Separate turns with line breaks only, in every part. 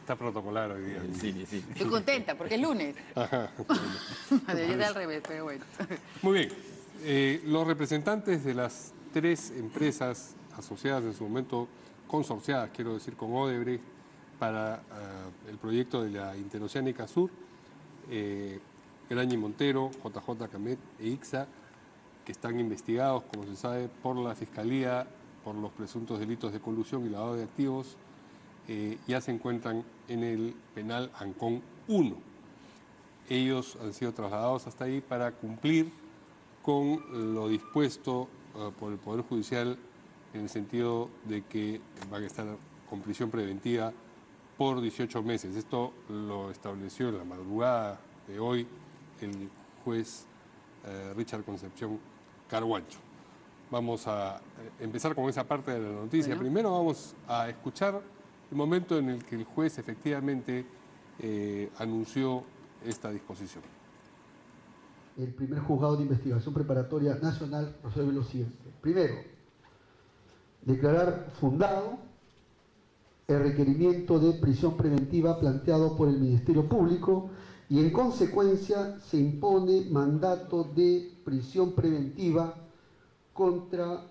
Está protocolar hoy día.
Sí, sí.
Estoy contenta porque es lunes.
Ajá.
Debería ser al revés, pero bueno.
Muy bien. Los representantes de las tres empresas asociadas en su momento, consorciadas, quiero decir, con Odebrecht, para el proyecto de la Interoceánica Sur, Graña y Montero, JJ Camet e ICSA, que están investigados, como se sabe, por la Fiscalía por los presuntos delitos de colusión y lavado de activos, ya se encuentran en el penal Ancón 1. Ellos han sido trasladados hasta ahí para cumplir con lo dispuesto por el Poder Judicial en el sentido de que van a estar con prisión preventiva por 18 meses. Esto lo estableció en la madrugada de hoy el juez Richard Concepción Carhuancho. Vamos a empezar con esa parte de la noticia.
Bueno.
Primero vamos a escuchar el momento en el que el juez efectivamente anunció esta disposición.
El primer juzgado de investigación preparatoria nacional resuelve lo siguiente. Primero, declarar fundado el requerimiento de prisión preventiva planteado por el Ministerio Público y en consecuencia se impone mandato de prisión preventiva contra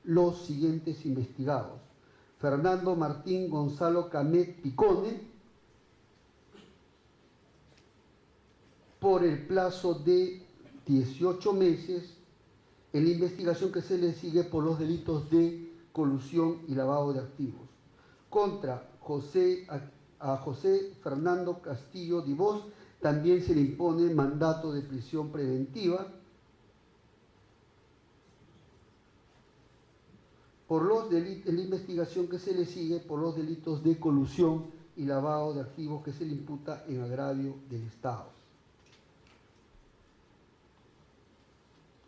los siguientes investigados: Fernando Martín Gonzalo Camet Picone, por el plazo de 18 meses en la investigación que se le sigue por los delitos de colusión y lavado de activos. Contra José Fernando Castillo Divos también se le impone mandato de prisión preventiva por los delitos, en la investigación que se le sigue por los delitos de colusión y lavado de activos que se le imputa en agravio del Estado.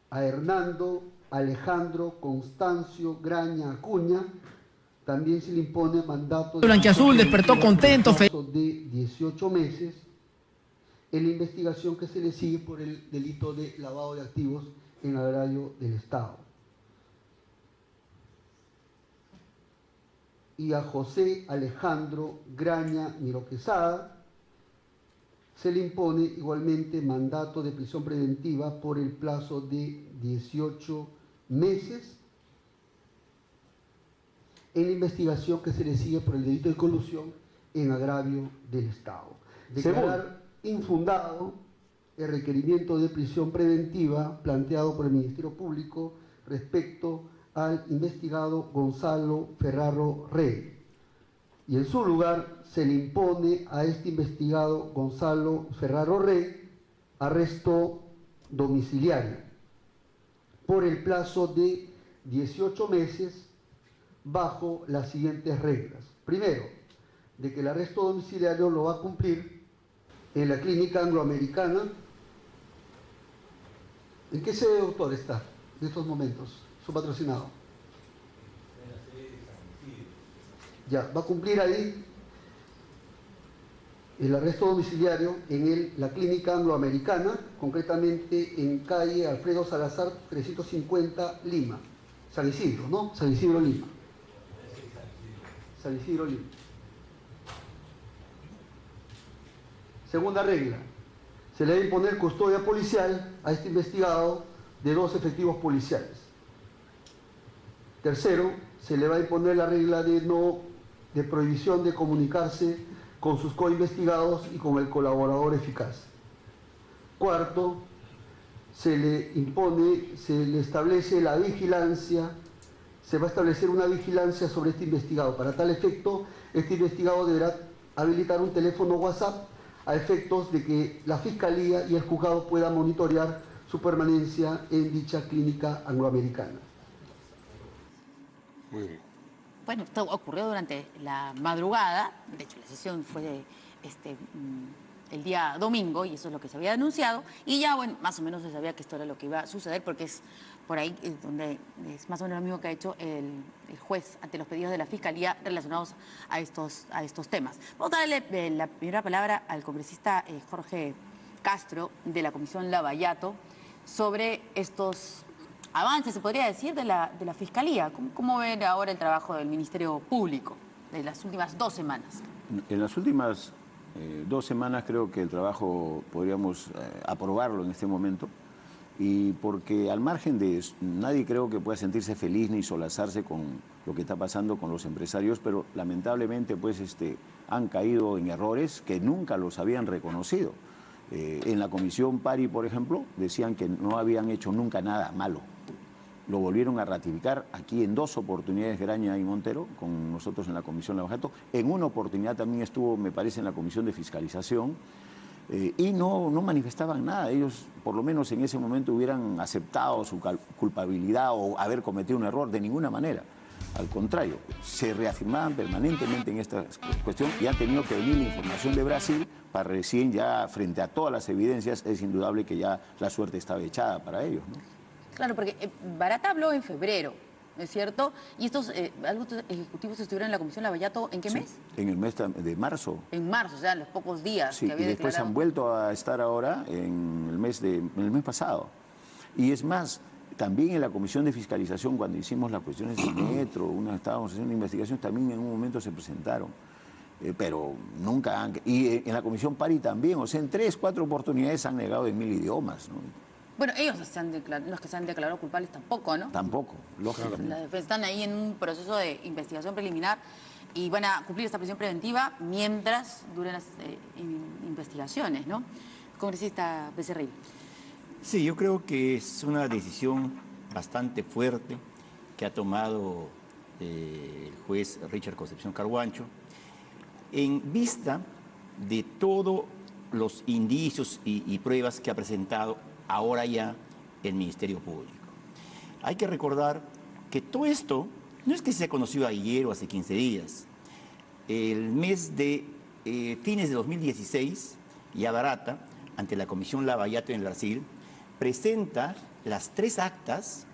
A Hernando Alejandro Constancio Graña Acuña también se le impone mandato de
Blanquiazul despertó contento,
de 18 meses en la investigación que se le sigue por el delito de lavado de activos en agravio del Estado. Y a José Alejandro Graña Miroquesada se le impone igualmente mandato de prisión preventiva por el plazo de 18 meses en la investigación que se le sigue por el delito de colusión en agravio del Estado. Declarar infundado el requerimiento de prisión preventiva planteado por el Ministerio Público respecto al investigado Gonzalo Ferraro Rey. Y en su lugar se le impone a este investigado Gonzalo Ferraro Rey arresto domiciliario por el plazo de 18 meses bajo las siguientes reglas. Primero, de que el arresto domiciliario lo va a cumplir en la Clínica Angloamericana. ¿En qué sede, doctor, está en estos momentos su patrocinado?
En la sede de San Isidro.
Ya, va a cumplir ahí el arresto domiciliario en la Clínica Angloamericana, concretamente en calle Alfredo Salazar 350 Lima. San Isidro, ¿no? San Isidro, Lima. San Isidro, Lima. Segunda regla, se le debe imponer custodia policial a este investigado de 2 efectivos policiales. Tercero, se le va a imponer la regla de prohibición de comunicarse con sus coinvestigados y con el colaborador eficaz. Cuarto, se le establece la vigilancia, se va a establecer una vigilancia sobre este investigado. Para tal efecto, este investigado deberá habilitar un teléfono WhatsApp a efectos de que la Fiscalía y el juzgado puedan monitorear su permanencia en dicha clínica angloamericana.
Muy bien.
Bueno, esto ocurrió durante la madrugada. De hecho, la sesión fue el día domingo y eso es lo que se había anunciado. Y ya, bueno, más o menos se sabía que esto era lo que iba a suceder porque es por ahí donde es más o menos lo mismo que ha hecho el juez ante los pedidos de la Fiscalía relacionados a estos temas. Vamos a darle la primera palabra al congresista Jorge Castro de la Comisión Lavallato sobre estos avances, se podría decir, de la Fiscalía. ¿Cómo ven ahora el trabajo del Ministerio Público? de las últimas 2 semanas?
En las últimas 2 semanas creo que el trabajo podríamos aprobarlo en este momento, y porque al margen de eso, nadie creo que pueda sentirse feliz ni solazarse con lo que está pasando con los empresarios, pero lamentablemente pues han caído en errores que nunca los habían reconocido. En la comisión Pari, por ejemplo, decían que no habían hecho nunca nada malo. Lo volvieron a ratificar aquí en 2 oportunidades, Graña y Montero, con nosotros en la Comisión Lavajato. En una oportunidad también estuvo, me parece, en la Comisión de Fiscalización, y no manifestaban nada. Ellos, por lo menos en ese momento, hubieran aceptado su culpabilidad o haber cometido un error, de ninguna manera. Al contrario, se reafirmaban permanentemente en esta cuestión y han tenido que venir la información de Brasil para recién, ya frente a todas las evidencias, es indudable que ya la suerte estaba echada para ellos, ¿no?
Claro, porque Barata habló en febrero, ¿no es cierto? Y estos altos ejecutivos estuvieron en la Comisión Lavallato, ¿en qué mes?
En el mes de marzo.
En marzo, o sea, en los pocos días
Sí,
que había
y después
declarado.
han vuelto a estar ahora en el mes pasado. Y es más, también en la Comisión de Fiscalización, cuando hicimos las cuestiones del metro, estábamos haciendo investigaciones, también en un momento se presentaron. Pero nunca han... Y en la Comisión Pari también, o sea, en 3, 4 oportunidades han negado en 1000 idiomas, ¿no?
Bueno, ellos los que se han declarado culpables tampoco, ¿no?
Tampoco, lógicamente.
La defensa están ahí en un proceso de investigación preliminar y van a cumplir esta prisión preventiva mientras duren las investigaciones, ¿no? Congresista Becerril.
Sí, yo creo que es una decisión bastante fuerte que ha tomado el juez Richard Concepción Carhuancho en vista de todos los indicios y pruebas que ha presentado ahora ya el Ministerio Público. Hay que recordar que todo esto no es que se conoció ayer o hace 15 días. El mes de fines de 2016, ya Barata, ante la Comisión Lavallato en Brasil, presenta las 3 actas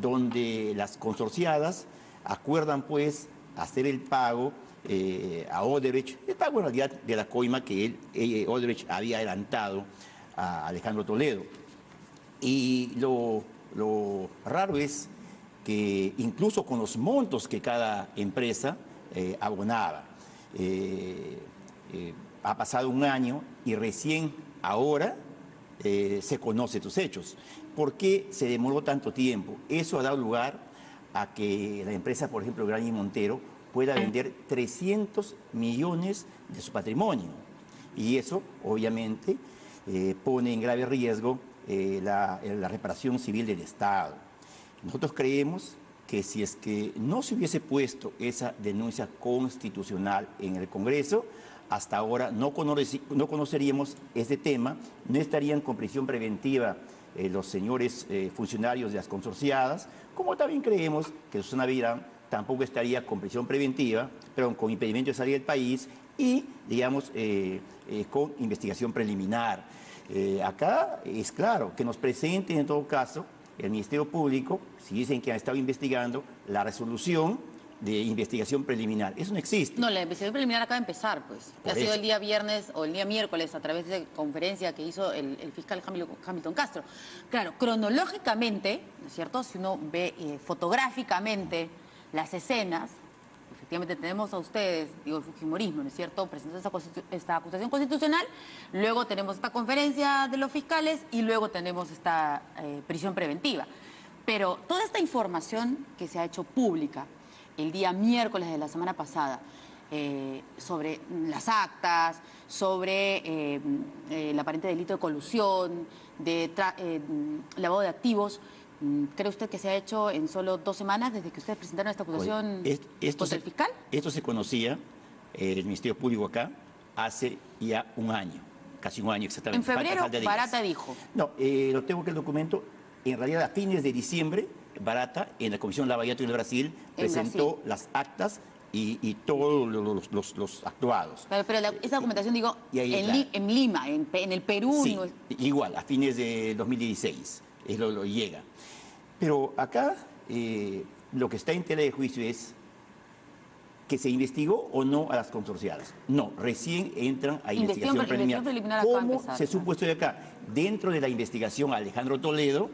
donde las consorciadas acuerdan pues hacer el pago a Odebrecht, el pago en realidad de la coima que Odebrecht había adelantado a Alejandro Toledo. Y lo raro es que incluso con los montos que cada empresa abonaba, ha pasado un año y recién ahora se conoce tus hechos. ¿Por qué se demoró tanto tiempo? Eso ha dado lugar a que la empresa, por ejemplo, Graña y Montero, pueda vender 300 millones de su patrimonio. Y eso, obviamente, pone en grave riesgo la reparación civil del Estado. Nosotros creemos que si es que no se hubiese puesto esa denuncia constitucional en el Congreso, hasta ahora no conoceríamos este tema, no estarían con prisión preventiva los señores funcionarios de las consorciadas, como también creemos que Susana Villarán tampoco estaría con prisión preventiva, pero con impedimento de salir del país y, digamos, con investigación preliminar. Acá es claro que nos presenten en todo caso el Ministerio Público, si dicen que han estado investigando, la resolución de investigación preliminar. Eso no existe.
No, la investigación preliminar acaba de empezar, pues.
Por
Ha sido
eso.
el día viernes o el día miércoles a través de conferencia que hizo el fiscal Hamilton Castro. Claro, cronológicamente, ¿no es cierto? Si uno ve fotográficamente las escenas, efectivamente tenemos a ustedes, digo, el fujimorismo, ¿no es cierto?, presentando esta acusación constitucional, luego tenemos esta conferencia de los fiscales y luego tenemos esta prisión preventiva. Pero toda esta información que se ha hecho pública el día miércoles de la semana pasada, sobre las actas, sobre el aparente delito de colusión, de lavado de activos, ¿cree usted que se ha hecho en solo 2 semanas desde que ustedes presentaron esta acusación contra el fiscal?
Esto se conocía, el Ministerio Público acá, hace ya un año, casi un año exactamente.
En febrero,
falta días.
Barata dijo.
No, lo tengo que el documento, en realidad a fines de diciembre, Barata, en la Comisión Lavallato en el Brasil, presentó las actas y todos los actuados.
Pero esa documentación, digo,
Y ahí,
en Lima, en el Perú.
Sí,
no,
igual, a fines de 2016, lo llega. Pero acá lo que está en tela de juicio es que se investigó o no a las consorciadas. No, recién entran a investigación preliminar.
acaba de
¿Cómo
empezar,
se supo esto de acá? Dentro de la investigación a Alejandro Toledo,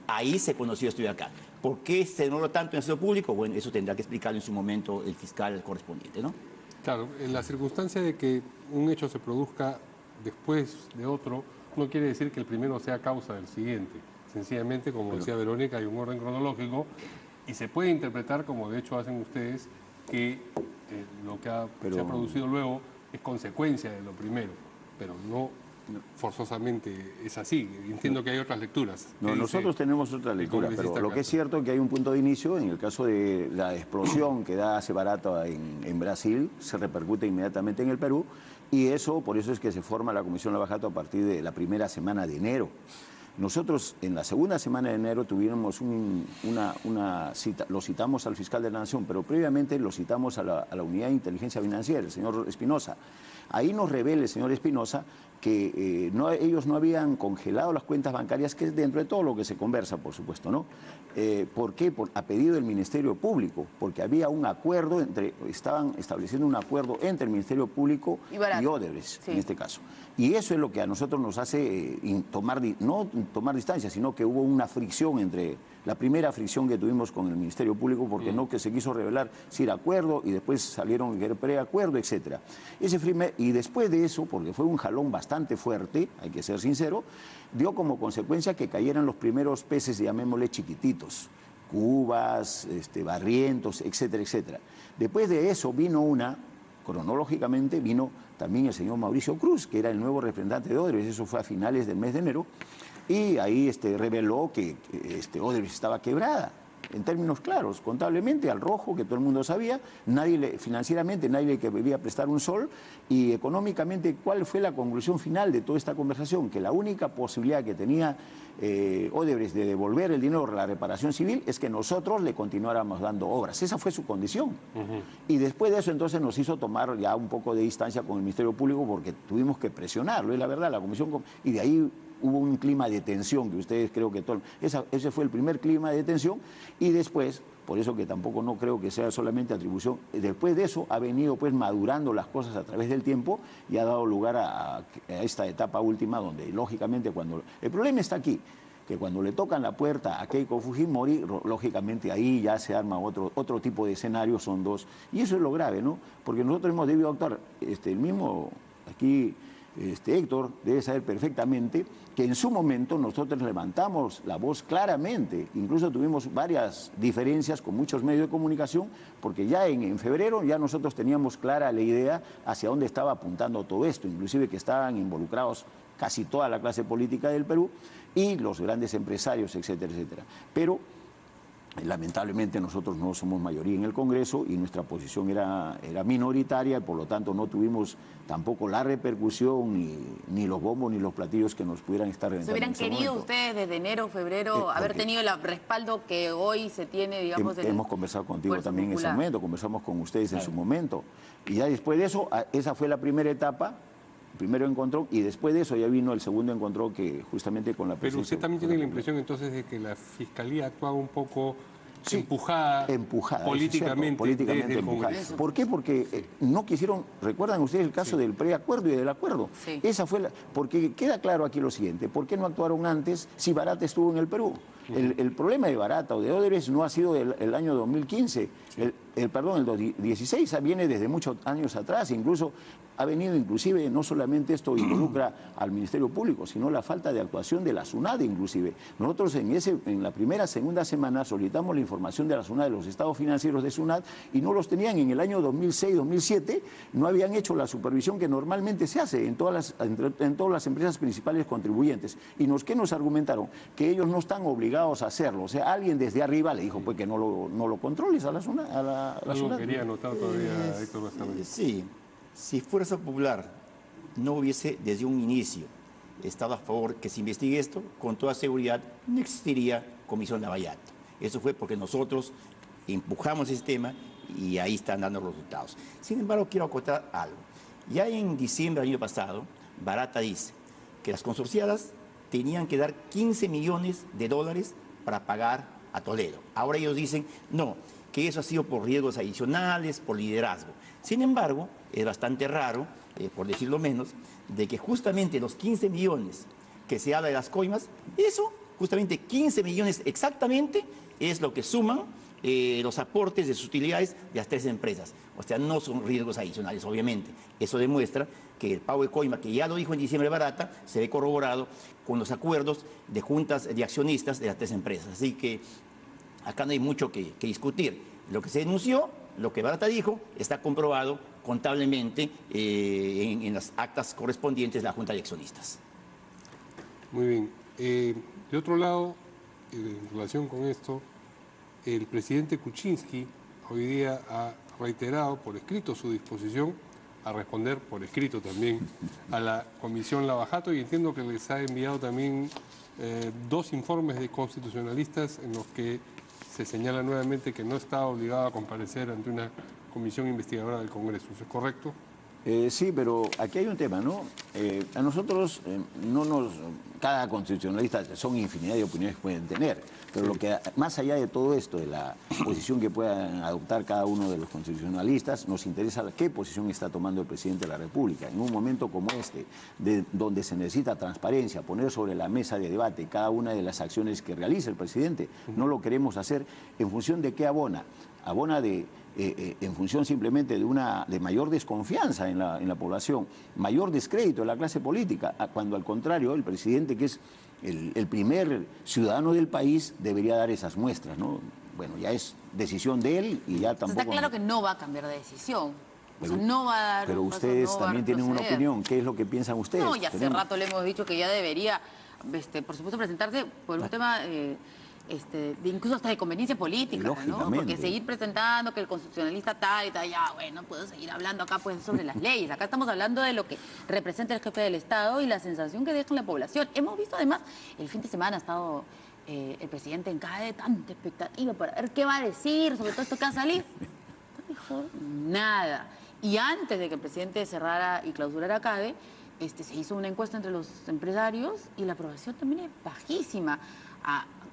ahí se conoció esto de acá. ¿Por qué se demoró tanto en el sector público? Bueno, eso tendrá que explicarlo en su momento el fiscal correspondiente, ¿no?
Claro, en la circunstancia de que un hecho se produzca después de otro, no quiere decir que el primero sea causa del siguiente. Sencillamente, como decía Verónica, hay un orden cronológico y se puede interpretar, como de hecho hacen ustedes, que lo que se ha producido luego es consecuencia de lo primero, pero no forzosamente es así. Entiendo que hay otras lecturas.
No, nosotros tenemos otra lectura, pero lo que es cierto es que hay un punto de inicio. En el caso de la explosión que da hace barato en Brasil, se repercute inmediatamente en el Perú, y eso, por eso es que se forma la Comisión Lavajato a partir de la primera semana de enero. Nosotros en la segunda semana de enero tuvimos una cita, lo citamos al fiscal de la Nación, pero previamente lo citamos a la Unidad de Inteligencia Financiera, el señor Espinosa. Ahí nos revela el señor Espinosa que ellos no habían congelado las cuentas bancarias, que es dentro de todo lo que se conversa, por supuesto, ¿no? ¿Por qué? A pedido del Ministerio Público, porque había un acuerdo, estaban estableciendo un acuerdo entre el Ministerio Público y Odebrecht, en este caso. Y eso es lo que a nosotros nos hace no tomar distancia, sino que hubo una fricción entre la primera fricción que tuvimos con el Ministerio Público, porque no que se quiso revelar si era acuerdo y después salieron que era preacuerdo, etcétera. Y después de eso, porque fue un jalón bastante fuerte, hay que ser sincero, dio como consecuencia que cayeran los primeros peces, llamémosle chiquititos, cubas, barrientos, etcétera, etcétera. Después de eso cronológicamente vino también el señor Mauricio Cruz, que era el nuevo representante de Odebrecht, eso fue a finales del mes de enero, y ahí reveló que Odebrecht estaba quebrada, en términos claros, contablemente, al rojo, que todo el mundo sabía, financieramente nadie le quería prestar un sol, y económicamente, ¿cuál fue la conclusión final de toda esta conversación? Que la única posibilidad que tenía Odebrecht de devolver el dinero, la reparación civil, es que nosotros le continuáramos dando obras. Esa fue su condición. Y después de eso, entonces, nos hizo tomar ya un poco de distancia con el Ministerio Público, porque tuvimos que presionarlo, es la verdad, la comisión, y de ahí hubo un clima de tensión, que ustedes creo que ese fue el primer clima de tensión, y después, por eso que tampoco no creo que sea solamente atribución, después de eso ha venido pues madurando las cosas a través del tiempo y ha dado lugar a esta etapa última, donde lógicamente el problema está aquí, que cuando le tocan la puerta a Keiko Fujimori, lógicamente ahí ya se arma otro tipo de escenario, son dos, y eso es lo grave, ¿no? Porque nosotros hemos debido actuar, el mismo aquí Héctor debe saber perfectamente que en su momento nosotros levantamos la voz claramente, incluso tuvimos varias diferencias con muchos medios de comunicación, porque ya en febrero ya nosotros teníamos clara la idea hacia dónde estaba apuntando todo esto, inclusive que estaban involucrados casi toda la clase política del Perú y los grandes empresarios, etcétera, etcétera. Pero lamentablemente nosotros no somos mayoría en el Congreso y nuestra posición era minoritaria, y por lo tanto no tuvimos tampoco la repercusión, ni los bombos ni los platillos que nos pudieran estar reventando.
¿Se hubieran querido ustedes desde enero, febrero, haber tenido el respaldo que hoy se tiene, digamos?
Hemos conversado contigo también en ese momento, conversamos con ustedes en su momento. Y ya después de eso, esa fue la primera etapa, el primero encuentro, y después de eso ya vino el segundo encuentro, que justamente con la
Pero
presidencia.
usted también tiene la impresión entonces de que la Fiscalía actuaba un poco empujada políticamente desde el Congreso.
¿Por qué? Porque no quisieron, recuerdan ustedes el caso del preacuerdo y del acuerdo.
Sí.
Esa fue porque queda claro aquí lo siguiente, ¿por qué no actuaron antes si Barata estuvo en el Perú? El problema de Barata o de Odebrecht no ha sido el año 2015, el 2016, viene desde muchos años atrás, incluso ha venido inclusive, no solamente esto involucra al Ministerio Público, sino la falta de actuación de la SUNAT inclusive. Nosotros en la segunda semana solicitamos la información de la SUNAT, de los estados financieros de SUNAT, y no los tenían en el año 2006, 2007, no habían hecho la supervisión que normalmente se hace en todas las empresas principales contribuyentes. ¿Y qué nos argumentaron? Que ellos no están obligados a hacerlo. O sea, alguien desde arriba le dijo pues que no lo controles a la SUNAT.
Algo quería anotar todavía, Héctor Bastamante.
Sí, si Fuerza Popular no hubiese desde un inicio estado a favor que se investigue esto, con toda seguridad no existiría Comisión Lavallato. Eso fue porque nosotros empujamos ese tema y ahí están dando los resultados. Sin embargo, quiero acotar algo. Ya en diciembre del año pasado, Barata dice que las consorciadas tenían que dar $15 millones para pagar a Toledo. Ahora ellos dicen, no, que eso ha sido por riesgos adicionales, por liderazgo. Sin embargo, es bastante raro, por decirlo menos, de que justamente los 15 millones que se habla de las coimas, eso, justamente 15 millones exactamente, es lo que suman los aportes de sus utilidades de las 3 empresas. O sea, no son riesgos adicionales, obviamente. Eso demuestra que el pago de coima, que ya lo dijo en diciembre Barata, se ve corroborado con los acuerdos de juntas de accionistas de las 3 empresas. Así que acá no hay mucho que discutir. Lo que se denunció, lo que Barata dijo, está comprobado contablemente en las actas correspondientes de la Junta de Accionistas.
Muy bien. De otro lado, en relación con esto, el presidente Kuczynski hoy día ha reiterado por escrito su disposición a responder por escrito también a la Comisión Lavajato, y entiendo que les ha enviado también 2 informes de constitucionalistas en los que se señala nuevamente que no está obligado a comparecer ante una comisión investigadora del Congreso. ¿Eso es correcto?
Sí, pero aquí hay un tema, ¿no? A nosotros cada constitucionalista, son infinidad de opiniones que pueden tener, pero lo que, más allá de todo esto, de la posición que puedan adoptar cada uno de los constitucionalistas, nos interesa qué posición está tomando el presidente de la República. En un momento como este, donde se necesita transparencia, poner sobre la mesa de debate cada una de las acciones que realiza el presidente, no lo queremos hacer en función de qué abona. Abona en función simplemente de mayor desconfianza en la población, mayor descrédito de la clase política, cuando al contrario el presidente, que es el primer ciudadano del país, debería dar esas muestras, ¿no? Bueno, ya es decisión de él y ya tampoco...
Está claro que no va a cambiar de decisión.
Pero,
o sea, no va a dar
pero
un paso,
ustedes
no va a
también tienen una
retroceder.
opinión. ¿Qué es lo que piensan ustedes?
No, ya hace rato le hemos dicho que ya debería, por supuesto, presentarse por un tema... incluso hasta de conveniencia política, ¿no?
Lógicamente.
Porque seguir presentando que el constitucionalista tal y tal, ya, bueno, puedo seguir hablando acá pues sobre las leyes. Acá estamos hablando de lo que representa el jefe del Estado y la sensación que deja en la población. Hemos visto además, el fin de semana ha estado el presidente en CADE, tanta expectativa para ver qué va a decir sobre todo esto que va a salir. No dijo nada. Y antes de que el presidente cerrara y clausurara CADE, se hizo una encuesta entre los empresarios y la aprobación también es bajísima.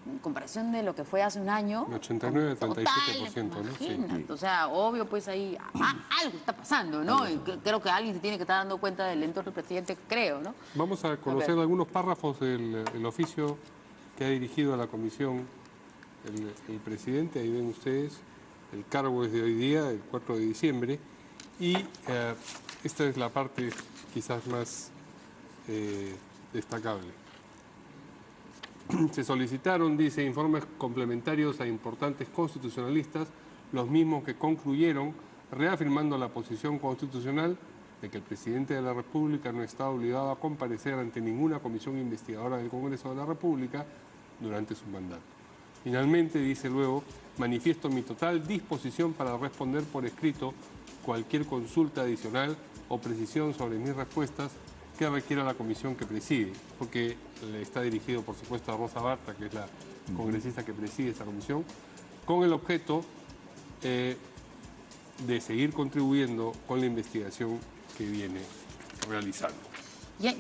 En comparación de lo que fue hace un año.
89, 37%, ¿no?
Imagínate.
Sí.
O sea, obvio, pues ahí algo está pasando, ¿no? Y creo que alguien se tiene que estar dando cuenta del entorno del presidente, creo, ¿no?
Vamos a conocer algunos párrafos del oficio que ha dirigido a la comisión el presidente. Ahí ven ustedes, el cargo es de hoy día, el 4 de diciembre, y esta es la parte quizás más destacable. Se solicitaron, dice, informes complementarios a importantes constitucionalistas, los mismos que concluyeron reafirmando la posición constitucional de que el presidente de la República no está obligado a comparecer ante ninguna comisión investigadora del Congreso de la República durante su mandato. Finalmente, dice luego, manifiesto mi total disposición para responder por escrito cualquier consulta adicional o precisión sobre mis respuestas que requiera la comisión que preside, porque le está dirigido, por supuesto, a Rosa Barta, que es la congresista que preside esta comisión, con el objeto de seguir contribuyendo con la investigación que viene realizando.
¿Ya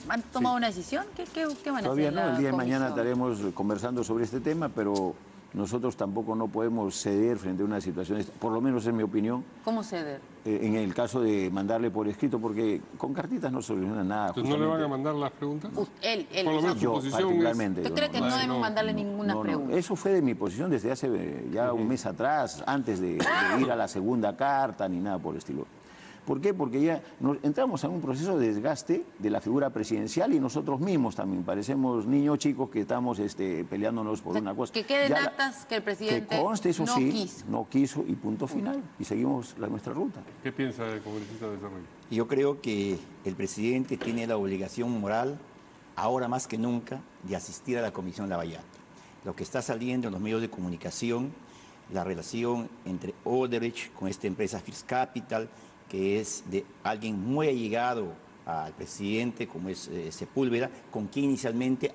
han tomado una decisión? ¿Qué van a
Todavía
hacer?
no, el día de
comisión?
mañana estaremos conversando sobre este tema, pero nosotros tampoco no podemos ceder frente a una situación, por lo menos en mi opinión,
¿Cómo ceder?
en el caso de mandarle por escrito, porque con cartitas no soluciona nada.
Entonces, ¿no le van a mandar las preguntas?
Él.
Por lo menos su
Yo,
posición
particularmente.
¿Usted
yo
cree que no debemos mandarle ninguna pregunta?
Eso fue de mi posición desde hace ya un mes atrás, antes de ir a la segunda carta ni nada por el estilo. ¿Por qué? Porque ya entramos en un proceso de desgaste de la figura presidencial y nosotros mismos también parecemos niños chicos que estamos peleándonos por una cosa.
Que queden
Ya
actas que el presidente
que conste, eso
no
sí,
quiso.
no quiso y punto final. Y seguimos nuestra ruta.
¿Qué piensa el congresista de Desarrollo?
Yo creo que el presidente tiene la obligación moral, ahora más que nunca, de asistir a la Comisión Lavallato. Lo que está saliendo en los medios de comunicación, la relación entre Odebrecht con esta empresa First Capital, que es de alguien muy allegado al presidente, como es Sepúlveda, con quien inicialmente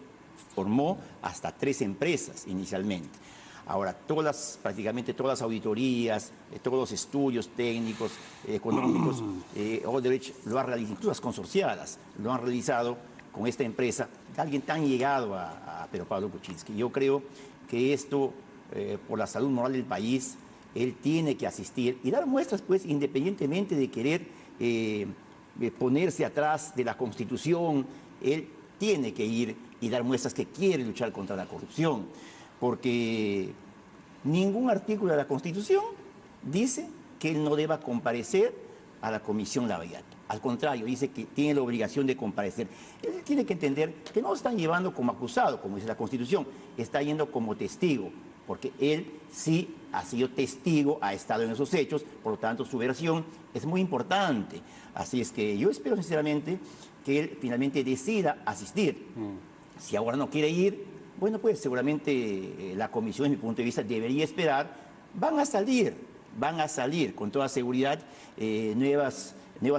formó hasta 3 empresas inicialmente. Ahora, prácticamente todas las auditorías, todos los estudios técnicos, económicos, Odebrecht lo ha realizado, incluso las consorciadas, lo han realizado con esta empresa, de alguien tan llegado a Pedro Pablo Kuczynski. Yo creo que esto, por la salud moral del país, él tiene que asistir y dar muestras, pues, independientemente de querer ponerse atrás de la Constitución, él tiene que ir y dar muestras que quiere luchar contra la corrupción. porque ningún artículo de la Constitución dice que él no deba comparecer a la Comisión Lavallato. Al contrario, dice que tiene la obligación de comparecer. Él tiene que entender que no lo están llevando como acusado, como dice la Constitución, está yendo como testigo, porque él sí ha sido testigo, ha estado en esos hechos, por lo tanto su versión es muy importante. Así es que yo espero sinceramente que él finalmente decida asistir. Si ahora no quiere ir, bueno, pues seguramente la comisión, desde mi punto de vista, debería esperar. Van a salir con toda seguridad nuevas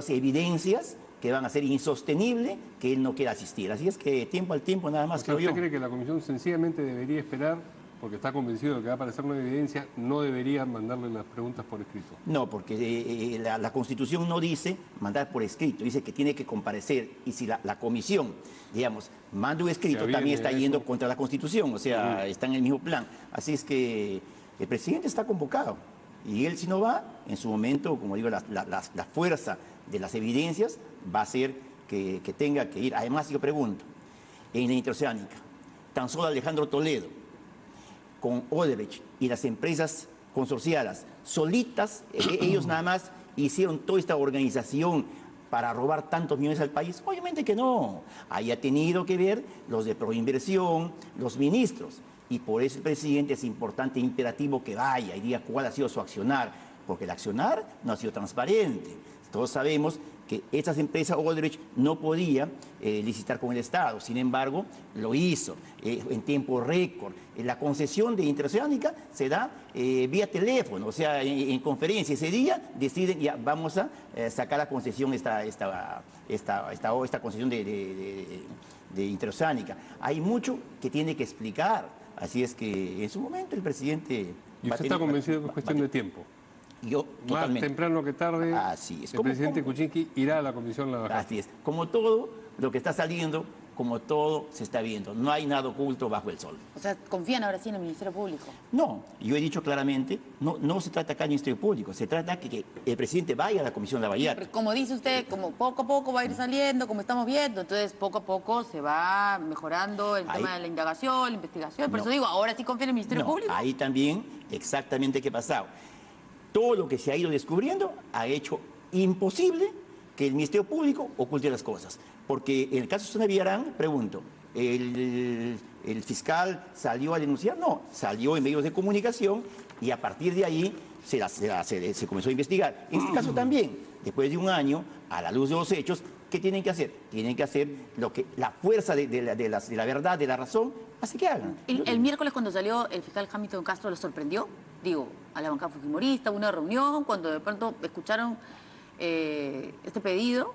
evidencias que van a ser insostenible que él no quiera asistir. Así es que tiempo al tiempo nada más.
O sea, ¿usted cree que la comisión sencillamente debería esperar, porque está convencido de que va a aparecer una evidencia, no debería mandarle las preguntas por escrito?
No, porque la Constitución no dice mandar por escrito, dice que tiene que comparecer. Y si la comisión, digamos, manda un escrito, también está yendo contra la Constitución, o sea, está en el mismo plan. Así es que el presidente está convocado. Y él, si no va, en su momento, como digo, la fuerza de las evidencias va a hacer que tenga que ir. Además, yo pregunto, en la interoceánica, tan solo Alejandro Toledo, con Odebrecht y las empresas consorciadas, solitas, ellos nada más hicieron toda esta organización para robar tantos millones al país. Obviamente que no. Ahí ha tenido que ver los de Proinversión, los ministros. Y por eso el presidente es importante e imperativo que vaya y diga cuál ha sido su accionar, porque el accionar no ha sido transparente. Todos sabemos que estas empresas, Odebrecht, no podía licitar con el Estado, sin embargo, lo hizo en tiempo récord. La concesión de Interoceánica se da vía teléfono, o sea, en conferencia. Ese día deciden, ya vamos a sacar la concesión, esta concesión de Interoceánica. Hay mucho que tiene que explicar. Así es que en su momento el presidente...
¿Y usted está convencido que es cuestión de tiempo?
Yo, totalmente.
Más temprano que tarde,
así es.
El presidente Kuczynski irá a la Comisión Lavallato.
Así es. Como todo lo que está saliendo, como todo se está viendo. No hay nada oculto bajo el sol.
O sea, ¿confían ahora sí en el Ministerio Público?
No, yo he dicho claramente, no se trata acá del Ministerio Público, se trata que el presidente vaya a la Comisión Lavallato.
Como dice usted, como poco a poco va a ir saliendo, como estamos viendo, entonces poco a poco se va mejorando el tema de la indagación, la investigación. Por eso digo, ahora sí confía en el Ministerio Público.
Ahí también exactamente qué ha pasado. Todo lo que se ha ido descubriendo ha hecho imposible que el Ministerio Público oculte las cosas. Porque en el caso de Susana Villarán, pregunto, ¿el fiscal salió a denunciar? No, salió en medios de comunicación y a partir de ahí se comenzó a investigar. En este caso también, después de un año, a la luz de los hechos, ¿qué tienen que hacer? Tienen que hacer lo que la fuerza de la verdad, de la razón, hace que hagan.
El miércoles cuando salió el fiscal Hamilton Castro, ¿lo sorprendió? Digo, a la bancada fujimorista, una reunión, cuando de pronto escucharon este pedido.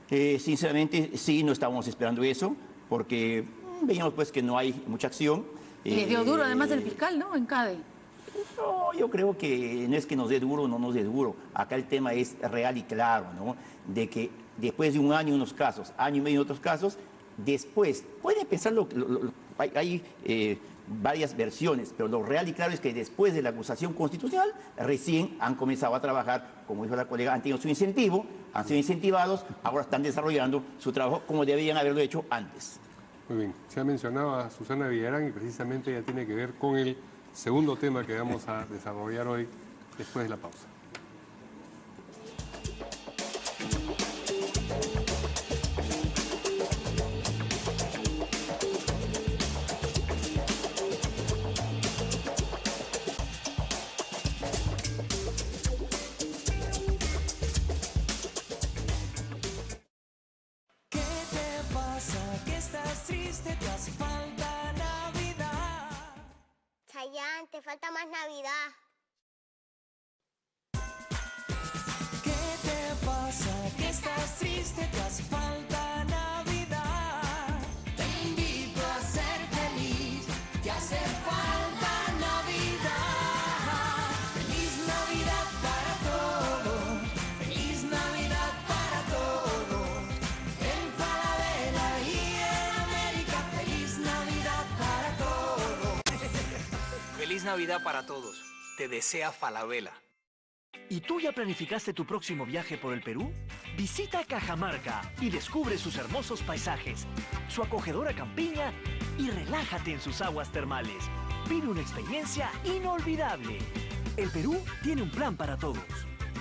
Sinceramente, sí, no estábamos esperando eso, porque veíamos pues que no hay mucha acción.
Y les dio duro además el fiscal, ¿no? En CADE.
No, yo creo que no es que nos dé duro o no nos dé duro. Acá el tema es real y claro, ¿no? De que después de un año en unos casos, año y medio en otros casos, después, pueden pensar hay varias versiones, pero lo real y claro es que después de la acusación constitucional, recién han comenzado a trabajar, como dijo la colega, han tenido su incentivo, han sido incentivados, ahora están desarrollando su trabajo como deberían haberlo hecho antes.
Muy bien, se ha mencionado a Susana Villarán y precisamente ella tiene que ver con el segundo tema que vamos a desarrollar hoy después de la pausa.
Chayanne, te falta más Navidad.
¿Qué te pasa? ¿Que estás triste? Te hace falta Navidad. Te invito a ser feliz. Te hace falta Navidad. Feliz Navidad para todos. Feliz Navidad para todos. En Falabella y en América. Feliz Navidad para todos.
Feliz Navidad para todos. Te desea Falabella.
¿Y tú ya planificaste tu próximo viaje por el Perú? Visita Cajamarca y descubre sus hermosos paisajes, su acogedora campiña y relájate en sus aguas termales. Vive una experiencia inolvidable. El Perú tiene un plan para todos.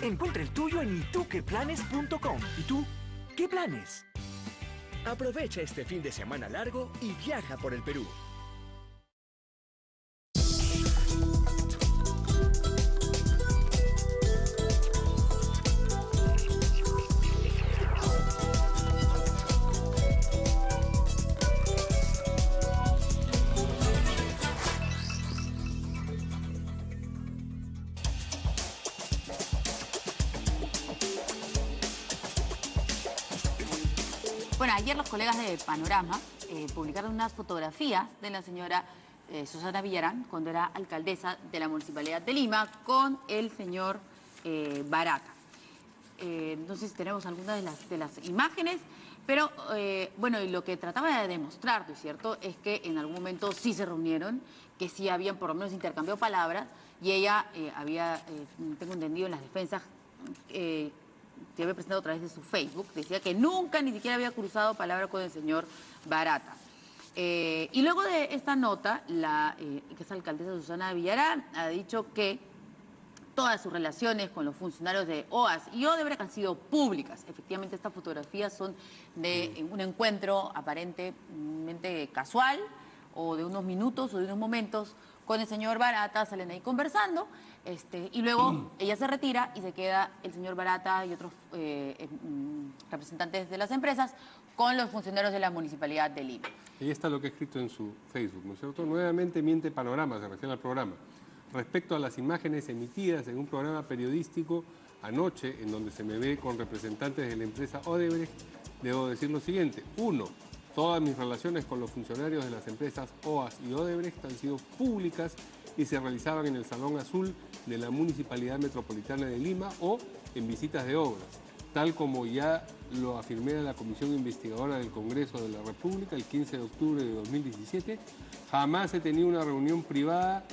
Encuentra el tuyo en ituqueplanes.com. ¿Y tú? ¿Qué planes?
Aprovecha este fin de semana largo y viaja por el Perú.
Bueno, ayer los colegas de Panorama publicaron unas fotografías de la señora Susana Villarán, cuando era alcaldesa de la Municipalidad de Lima, con el señor Barata. Entonces tenemos algunas de las imágenes, pero bueno, y lo que trataba de demostrar, ¿no es cierto?, es que en algún momento sí se reunieron, que sí habían por lo menos intercambiado palabras, y ella había, tengo entendido, en las defensas que había presentado a través de su Facebook, decía que nunca ni siquiera había cruzado palabra con el señor Barata. Y luego de esta nota, la que es alcaldesa Susana Villarán ha dicho que todas sus relaciones con los funcionarios de OAS y Odebrecht han sido públicas. Efectivamente, estas fotografías son de un encuentro aparentemente casual, o de unos minutos o de unos momentos con el señor Barata, salen ahí conversando, y luego ella se retira y se queda el señor Barata y otros representantes de las empresas con los funcionarios de la Municipalidad de Lima.
Ahí está lo que ha escrito en su Facebook, ¿no es cierto? Nuevamente miente Panorama, se refiere al programa. Respecto a las imágenes emitidas en un programa periodístico anoche, en donde se me ve con representantes de la empresa Odebrecht, debo decir lo siguiente. 1. Todas mis relaciones con los funcionarios de las empresas OAS y Odebrecht han sido públicas y se realizaban en el Salón Azul de la Municipalidad Metropolitana de Lima o en visitas de obras, tal como ya lo afirmé a la Comisión Investigadora del Congreso de la República el 15 de octubre de 2017. Jamás he tenido una reunión privada,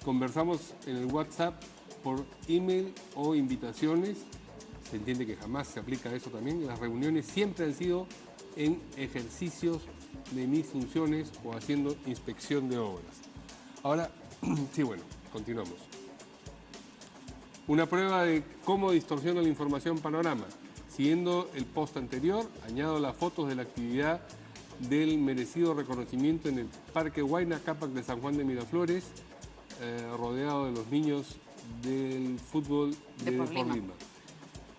conversamos en el WhatsApp, por email o invitaciones. Se entiende que jamás se aplica eso también. Las reuniones siempre han sido en ejercicios de mis funciones o haciendo inspección de obras. Ahora, sí, bueno, continuamos. Una prueba de cómo distorsiona la información Panorama. Siguiendo el post anterior, añado las fotos de la actividad del merecido reconocimiento en el Parque Huayna Cápac de San Juan de Miraflores, rodeado de los niños del fútbol de Lima.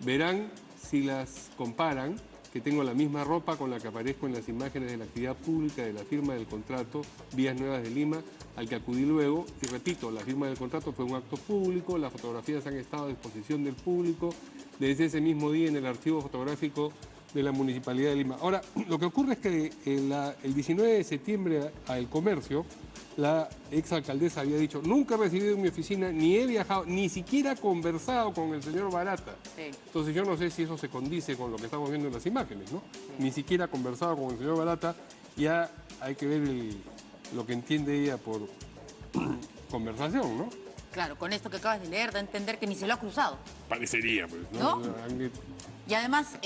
Verán, si las comparan, que tengo la misma ropa con la que aparezco en las imágenes de la actividad pública de la firma del contrato Vías Nuevas de Lima, al que acudí luego. Y repito, la firma del contrato fue un acto público, las fotografías han estado a disposición del público desde ese mismo día en el archivo fotográfico de la Municipalidad de Lima. Ahora, lo que ocurre es que el 19 de septiembre a El Comercio, la exalcaldesa había dicho: nunca he recibido en mi oficina, ni he viajado, ni siquiera conversado con el señor Barata. Sí. Entonces yo no sé si eso se condice con lo que estamos viendo en las imágenes, ¿no? Sí. Ni siquiera conversado con el señor Barata. Ya hay que ver lo que entiende ella por conversación, ¿no?
Claro, con esto que acabas de leer, da a entender que ni se lo ha cruzado.
Parecería, pues, ¿no?
Y además,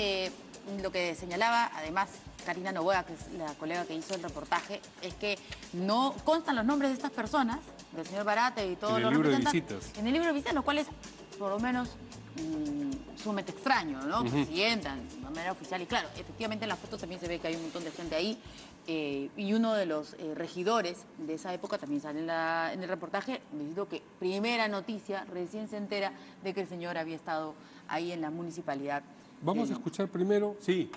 lo que señalaba, además, Karina Novoa, que es la colega que hizo el reportaje, es que no constan los nombres de estas personas, del señor Barata y todos los representantes. En el libro de visitas, lo cual es, por lo menos, sumamente extraño, ¿no? Que se sientan de manera oficial. Y claro, efectivamente en las fotos también se ve que hay un montón de gente ahí. Y uno de los regidores de esa época también sale en el reportaje, diciendo que primera noticia, recién se entera de que el señor había estado ahí en la municipalidad.
Vamos a escuchar primero, sí.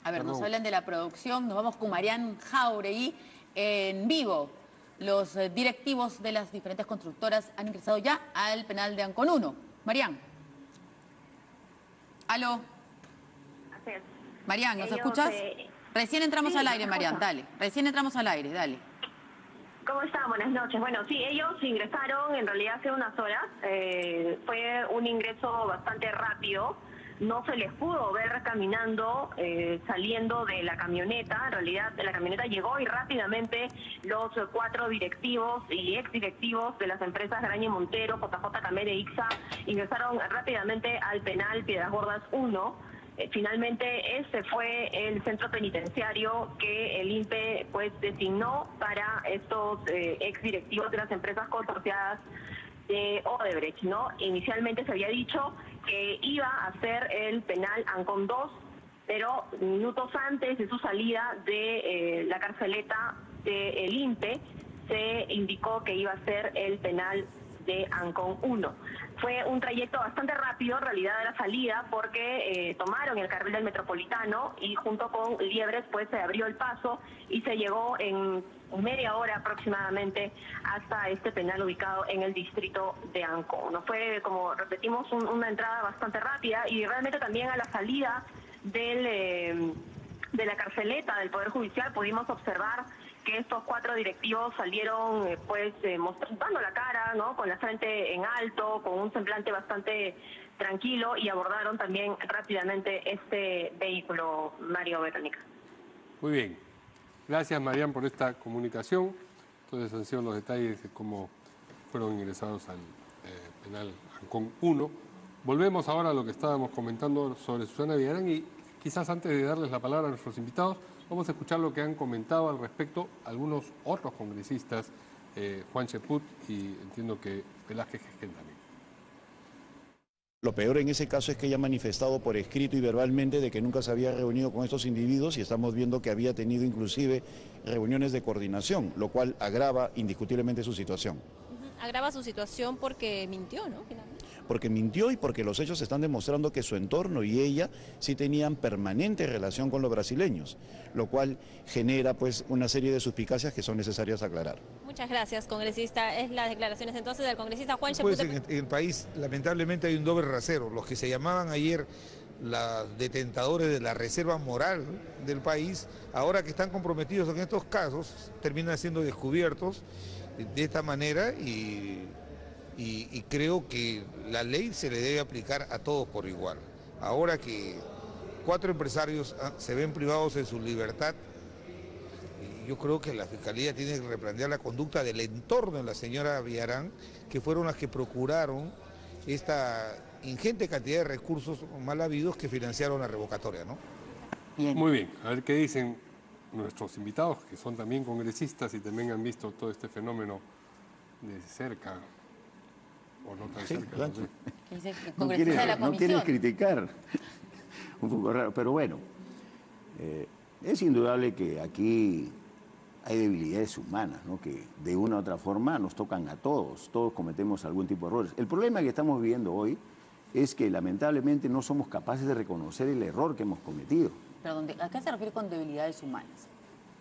A ver, nos hablan de la producción, nos vamos con Marián Jauregui en vivo. Los directivos de las diferentes constructoras han ingresado ya al penal de Ancón 1. Marián. ¿Aló? Marián, ¿nos escuchas? Recién entramos al aire, Marián, dale. Recién entramos al aire, dale.
¿Cómo están? Buenas noches. Bueno, sí, ellos ingresaron en realidad hace unas horas. Fue un ingreso bastante rápido. No se les pudo ver caminando, saliendo de la camioneta. En realidad, la camioneta llegó y rápidamente los 4 directivos y exdirectivos de las empresas Graña y Montero, JJ Camere e ICSA ingresaron rápidamente al penal Piedras Gordas 1. Finalmente, este fue el centro penitenciario que el INPE pues designó para estos exdirectivos de las empresas consorciadas de Odebrecht, ¿no? Inicialmente se había dicho que iba a ser el penal Ancón 2, pero minutos antes de su salida de la carceleta del INPE, se indicó que iba a ser el penal de Ancón 1. Fue un trayecto bastante rápido, en realidad, de la salida, porque tomaron el carril del Metropolitano y junto con Liebres pues se abrió el paso y se llegó en media hora aproximadamente hasta este penal ubicado en el distrito de Ancón. No fue, como repetimos, una entrada bastante rápida, y realmente también a la salida de la carceleta del Poder Judicial pudimos observar que estos 4 directivos salieron mostrando la cara, ¿no?, con la frente en alto, con un semblante bastante tranquilo, y abordaron también rápidamente este vehículo, Mario, Verónica.
Muy bien. Gracias, Marian, por esta comunicación. Entonces han sido los detalles de cómo fueron ingresados al penal Ancón 1. Volvemos ahora a lo que estábamos comentando sobre Susana Villarán, y quizás antes de darles la palabra a nuestros invitados, vamos a escuchar lo que han comentado al respecto algunos otros congresistas, Juan Cheput y entiendo que Velázquez Gesquén también.
Lo peor en ese caso es que ella ha manifestado por escrito y verbalmente de que nunca se había reunido con estos individuos, y estamos viendo que había tenido inclusive reuniones de coordinación, lo cual agrava indiscutiblemente su situación.
Agrava su situación porque mintió, ¿no? Finalmente.
Porque mintió y porque los hechos están demostrando que su entorno y ella sí tenían permanente relación con los brasileños, lo cual genera pues una serie de suspicacias que son necesarias aclarar.
Muchas gracias, congresista. Es las declaraciones entonces del congresista Juan
Pues
Cheput.
en el país lamentablemente hay un doble rasero. Los que se llamaban ayer los detentadores de la reserva moral del país, ahora que están comprometidos en estos casos, terminan siendo descubiertos de esta manera, y creo que la ley se le debe aplicar a todos por igual. Ahora que 4 empresarios se ven privados de su libertad, yo creo que la Fiscalía tiene que replantear la conducta del entorno de la señora Villarán, que fueron las que procuraron esta ingente cantidad de recursos mal habidos que financiaron la revocatoria, ¿no?
Bien.
Muy bien, a ver qué dicen nuestros invitados, que son también congresistas y también han visto todo este fenómeno de cerca, o no tan cerca.
Claro.
¿Qué dice el
No
congresista de la
no
comisión?
quieres criticar. Un poco raro, pero bueno, es indudable que aquí hay debilidades humanas, ¿no?, que de una u otra forma nos tocan a todos cometemos algún tipo de errores. El problema que estamos viviendo hoy es que lamentablemente no somos capaces de reconocer el error que hemos cometido.
Perdón, ¿a qué se refiere con debilidades humanas?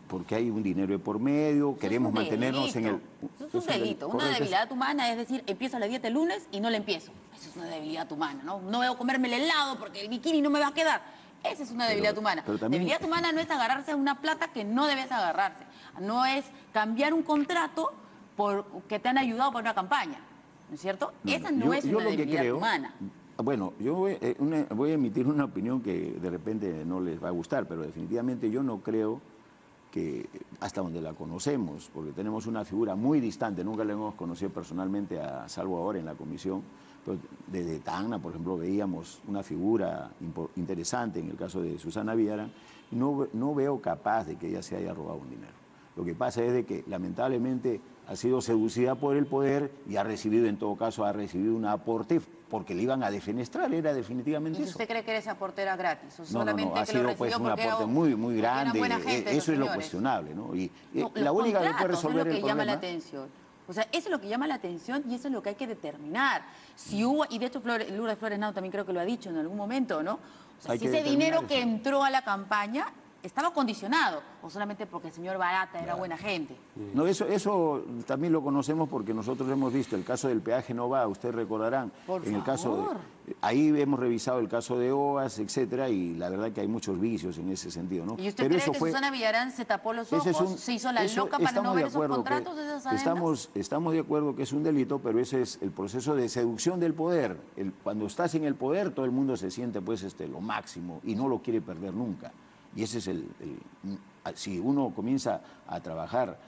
Porque hay un dinero de por medio, queremos mantenernos en el...
Eso es un delito. Una debilidad humana es decir, empiezo la dieta el lunes y no la empiezo. Eso es una debilidad humana, ¿no? No voy a comerme el helado porque el bikini no me va a quedar. Esa es una debilidad humana.
Pero también...
Debilidad humana no es agarrarse a una plata que no debes agarrarse. No es cambiar un contrato que te han ayudado para una campaña, ¿no es cierto? Esa no es una debilidad humana.
Bueno, yo voy a emitir una opinión que de repente no les va a gustar, pero definitivamente yo no creo que, hasta donde la conocemos, porque tenemos una figura muy distante, nunca la hemos conocido personalmente, salvo ahora en la comisión, pero desde Tacna, por ejemplo, veíamos una figura interesante en el caso de Susana Villarán, no veo capaz de que ella se haya robado un dinero. Lo que pasa es de que lamentablemente ha sido seducida por el poder y ha recibido, en todo caso, un aporte porque le iban a defenestrar, era definitivamente
¿Y
eso.
usted cree que ese aporte era gratis? ¿O
No,
solamente
ha
que lo
sido
recibió
pues un
porque
aporte
era,
muy grande,
buena gente,
eso es lo
señores?
cuestionable, ¿no? Y
No,
la única que puede resolver
es lo
el
que llama la
problema...
atención. O sea, eso es lo que llama la atención y eso es lo que hay que determinar. Si hubo, y de hecho Lourdes Flores Nado también creo que lo ha dicho en algún momento, ¿no? O sea, si ese dinero que entró a la campaña estaba condicionado, o solamente porque el señor Barata era buena gente.
No, eso también lo conocemos porque nosotros hemos visto el caso del peaje no va, ustedes recordarán.
Por
en el caso
favor.
ahí hemos revisado el caso de OAS, etcétera, y la verdad que hay muchos vicios en ese sentido, ¿no?
¿Y usted cree que Susana Villarán se tapó los ojos, se hizo la loca para no ver esos contratos, esas adendas?
Estamos de acuerdo que es un delito, pero ese es el proceso de seducción del poder. Cuando estás en el poder, todo el mundo se siente pues lo máximo y no lo quiere perder nunca. Y ese es si uno comienza a trabajar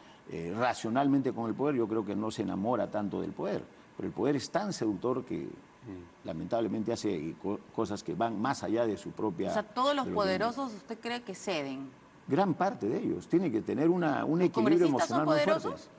racionalmente con el poder, yo creo que no se enamora tanto del poder. Pero el poder es tan seductor que Lamentablemente hace cosas que van más allá de su propia...
O sea, todos los
de lo que-
poderosos, ¿usted cree que ceden?
Gran parte de ellos. Tiene que tener un equilibrio
congresistas son
emocional muy fuerte.
poderosos?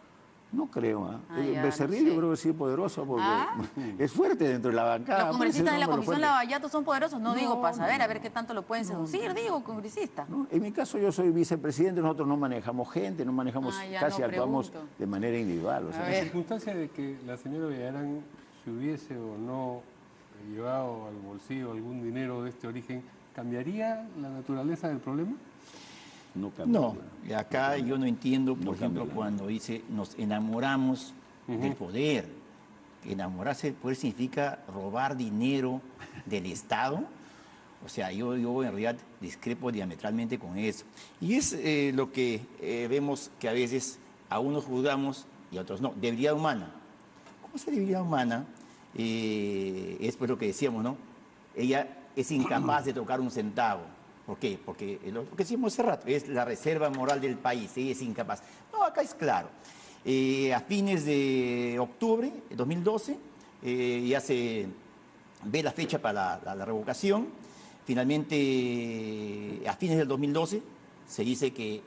No creo.
Ya,
Becerril
no sé.
yo creo que sí es poderoso porque
¿Ah?
es fuerte dentro de la bancada.
Los congresistas de la
Comisión
Comisión Lavallato son poderosos, no digo para saber,
no,
a ver qué tanto lo pueden seducir, digo, congresistas.
En mi caso yo soy vicepresidente, nosotros no manejamos gente, no manejamos,
Ah, ya
casi
no
actuamos
pregunto.
de manera individual. O sea,
En la circunstancia de que la señora Villarán se hubiese o no llevado al bolsillo algún dinero de este origen, ¿cambiaría la naturaleza del problema?
No cambia.
No, y acá yo no entiendo, por ejemplo, cuando dice nos enamoramos del poder. Enamorarse del poder significa robar dinero del Estado. O sea, yo en realidad discrepo diametralmente con eso. Y es lo que vemos que a veces a unos juzgamos y a otros no. Debilidad humana. ¿Cómo es la debilidad humana? Es pues lo que decíamos, ¿no? Ella es incapaz de tocar un centavo. ¿Por qué? Porque lo que decíamos hace rato, es la reserva moral del país, ella es incapaz. No, acá es claro. A fines de octubre de 2012 ya se ve la fecha para la revocación. Finalmente, a fines del 2012 se dice que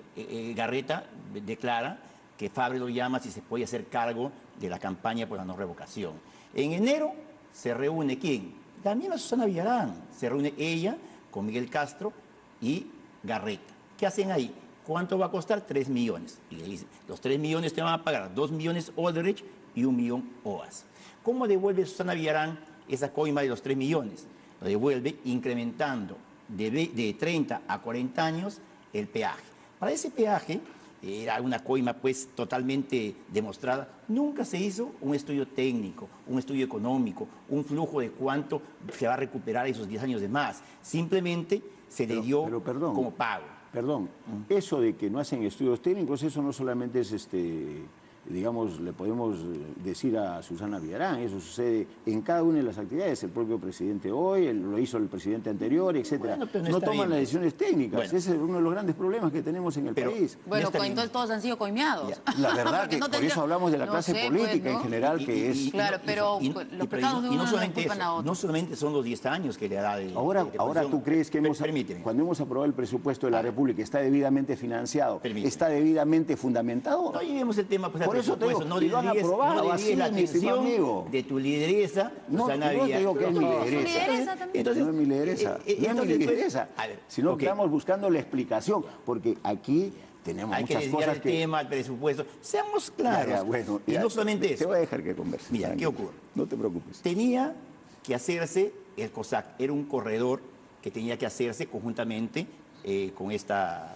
Garreta declara que Fabre lo llama si se puede hacer cargo de la campaña por la no revocación. En enero se reúne ¿quién? La misma Susana Villarán. Se reúne ella con Miguel Castro y Garreta. ¿Qué hacen ahí? ¿Cuánto va a costar? 3 millones. Y le dicen, los 3 millones te van a pagar 2 millones Odebrecht y 1 millón OAS. ¿Cómo devuelve Susana Villarán esa coima de los 3 millones? Lo devuelve incrementando de 30 a 40 años el peaje. Para ese peaje, era una coima pues totalmente demostrada, nunca se hizo un estudio técnico, un estudio económico, un flujo de cuánto se va a recuperar esos 10 años de más. Simplemente se le dio como pago.
Perdón, eso de que no hacen estudios técnicos, eso no solamente es digamos, le podemos decir a Susana Villarán, eso sucede en cada una de las actividades, el propio presidente hoy, lo hizo el presidente anterior, etcétera.
Bueno,
no toman las decisiones técnicas,
Bueno.
ese es uno de los grandes problemas que tenemos en el país.
Bueno, pues entonces todos han sido coimeados.
La verdad que por eso hablamos de la clase política en general, que es...
Claro, pero los pecados de
y no
uno no
solamente
culpan a
eso,
otro.
no solamente son los 10 años que le da de
Ahora
posición.
tú crees que cuando hemos aprobado el presupuesto de la República, está debidamente financiado, está debidamente fundamentado.
No llevemos el tema pues, al
Por eso te digo,
presupuesto,
y lo han aprobado así,
la
mi estimado
atención
amigo.
de tu lideresa,
No,
Susana
no te
Villarán.
digo que es mi
No,
lideresa.
entonces,
No es mi lideresa. No es mi
entonces, pues,
lideresa.
a ver,
Sino
ok.
que estamos buscando la explicación, porque aquí tenemos
Hay que
muchas
desviar
cosas
el
que...
tema, el presupuesto. Seamos claros.
Ya, bueno,
y
ya,
no solamente eso.
Te voy a dejar que converses.
Mira, ¿qué
tranquilo.
ocurre?
No te preocupes.
Tenía que hacerse el COSAC. Era un corredor que tenía que hacerse conjuntamente con esta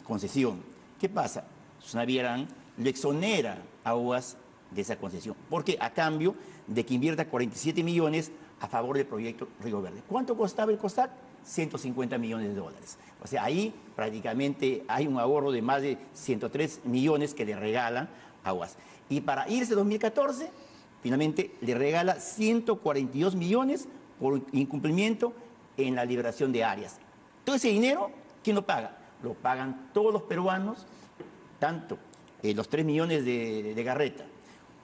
concesión. ¿Qué pasa? Susana Villarán le exonera a UAS de esa concesión. Porque a cambio de que invierta 47 millones a favor del proyecto Río Verde. ¿Cuánto costaba el COSAC? 150 millones de dólares. O sea, ahí prácticamente hay un ahorro de más de 103 millones que le regala a UAS. Y para irse 2014, finalmente le regala 142 millones por incumplimiento en la liberación de áreas. Todo ese dinero, ¿quién lo paga? Lo pagan todos los peruanos, tanto los 3 millones de Garreta,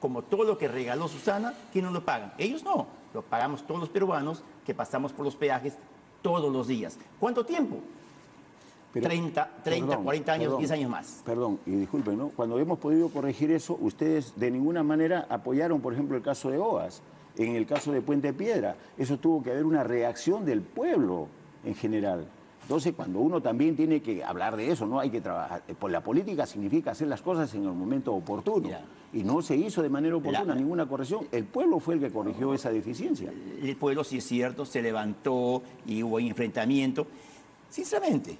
como todo lo que regaló Susana, ¿quién no lo pagan? Ellos no, lo pagamos todos los peruanos que pasamos por los peajes todos los días. ¿Cuánto tiempo? 30, 40 años, 10 años más.
Perdón, y disculpen, ¿no? Cuando hemos podido corregir eso, ustedes de ninguna manera apoyaron, por ejemplo, el caso de OAS. En el caso de Puente Piedra, eso tuvo que haber una reacción del pueblo en general. Entonces, cuando uno también tiene que hablar de eso, no hay que trabajar. Pues la política significa hacer las cosas en el momento oportuno. Y no se hizo de manera oportuna ninguna corrección. El pueblo fue el que corrigió esa deficiencia.
El pueblo, sí es cierto, se levantó y hubo enfrentamiento. Sinceramente,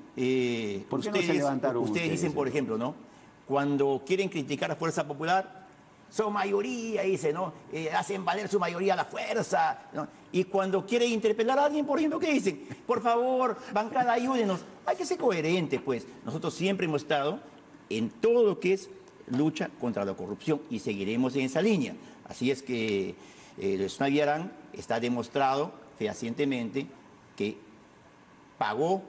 ¿Por qué no se levantaron
ustedes dicen, por ejemplo, ¿no? Cuando quieren criticar a Fuerza Popular, son mayoría, dicen, ¿no? Hacen valer su mayoría a la fuerza, ¿no? Y cuando quieren interpelar a alguien, por ejemplo, ¿qué dicen? Por favor, bancada, ayúdenos. Hay que ser coherente, pues. Nosotros siempre hemos estado en todo lo que es lucha contra la corrupción y seguiremos en esa línea. Así es que Susana Villarán está demostrado fehacientemente que pagó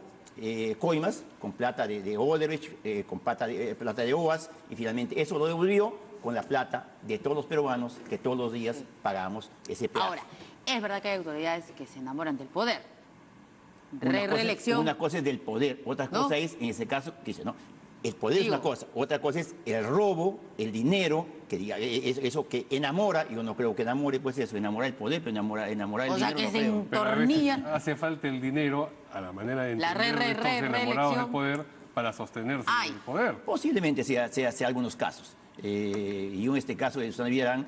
coimas con plata de Odebrecht, con plata de OAS, y finalmente eso lo devolvió con la plata de todos los peruanos que todos los días pagamos ese peaje.
Ahora, Es verdad que hay autoridades que se enamoran del poder.
Reelección. Una cosa es del poder, otra cosa es, en ese caso, que dice, no, el poder es una cosa, otra cosa es el robo, el dinero, que diga, eso que enamora, yo no creo que enamore, pues eso, enamora el poder, pero enamora el dinero.
O sea, que
no
se
creo.
entornillan.
Hace falta el dinero a la manera de
La
entender estos enamorados del poder para sostenerse en el poder.
Posiblemente sea algunos casos. Y en este caso de Susana Villarán,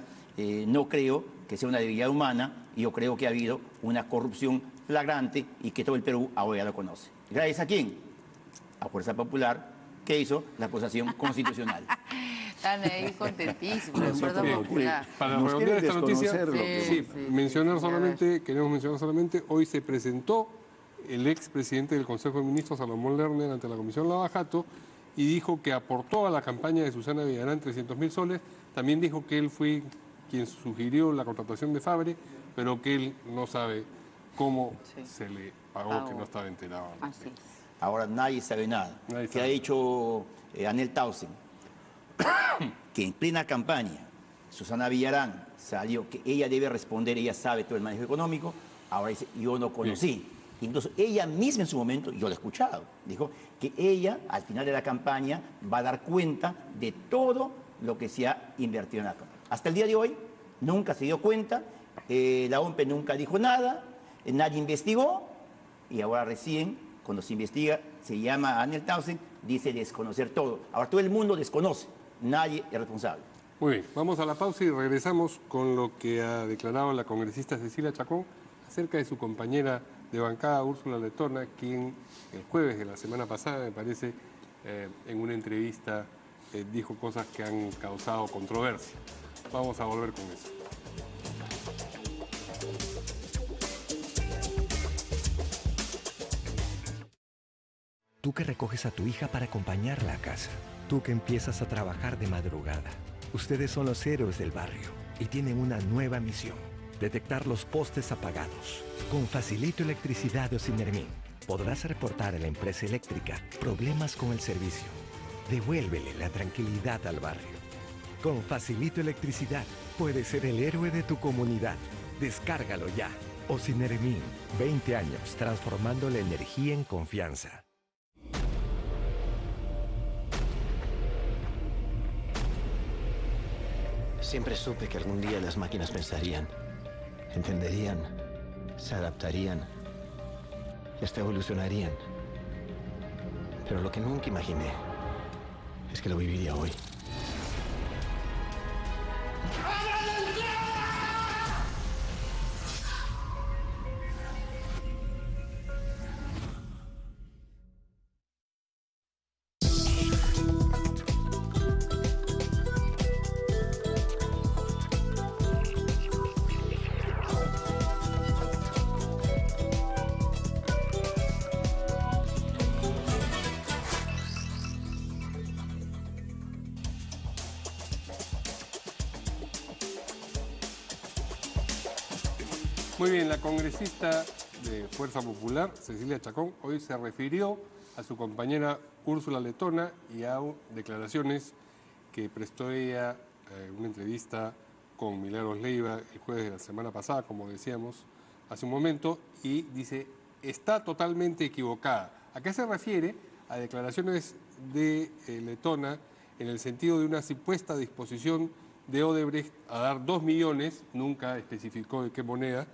no creo que sea una debilidad humana, y yo creo que ha habido una corrupción flagrante y que todo el Perú ahora ya lo conoce. ¿Gracias a quién? A Fuerza Popular, que hizo la acusación constitucional.
Están ahí contentísimos, de Fuerza Popular.
Para redondear esta noticia, queremos mencionar solamente, hoy se presentó el expresidente del Consejo de Ministros, Salomón Lerner, ante la Comisión Lava Jato, y dijo que aportó a la campaña de Susana Villarán 300.000 soles. También dijo que él fue quien sugirió la contratación de Fabre, pero que él no sabe cómo se le pagó, que no estaba enterado.
Así es.
Ahora nadie sabe nada. ¿Qué ha dicho Anel Tausen? Que en plena campaña Susana Villarán salió que ella debe responder, ella sabe todo el manejo económico, ahora dice, yo no conocí. Entonces ella misma en su momento, yo lo he escuchado, dijo que ella al final de la campaña va a dar cuenta de todo lo que se ha invertido en la campaña. Hasta el día de hoy nunca se dio cuenta, la OMPE nunca dijo nada, nadie investigó, y ahora recién, cuando se investiga, se llama a Anel Tausen, dice desconocer todo. Ahora todo el mundo desconoce, nadie es responsable.
Muy bien, vamos a la pausa y regresamos con lo que ha declarado la congresista Cecilia Chacón acerca de su compañera de bancada, Úrsula Letona, quien el jueves de la semana pasada, me parece, en una entrevista dijo cosas que han causado controversia. Vamos a volver con eso.
Tú que recoges a tu hija para acompañarla a casa. Tú que empiezas a trabajar de madrugada. Ustedes son los héroes del barrio y tienen una nueva misión. Detectar los postes apagados. Con Facilito Electricidad de Ocinermin podrás reportar a la empresa eléctrica problemas con el servicio. Devuélvele la tranquilidad al barrio. Con Facilito Electricidad puedes ser el héroe de tu comunidad. Descárgalo ya. Ocinermin, 20 años transformando la energía en confianza.
Siempre supe que algún día las máquinas pensarían, entenderían, se adaptarían y hasta evolucionarían. Pero lo que nunca imaginé es que lo viviría hoy.
Muy bien, la congresista de Fuerza Popular, Cecilia Chacón, hoy se refirió a su compañera Úrsula Letona y a declaraciones que prestó ella en una entrevista con Milagros Leiva el jueves de la semana pasada, como decíamos hace un momento, y dice, está totalmente equivocada. ¿A qué se refiere? A declaraciones de Letona en el sentido de una supuesta disposición de Odebrecht a dar 2 millones, nunca especificó de qué moneda,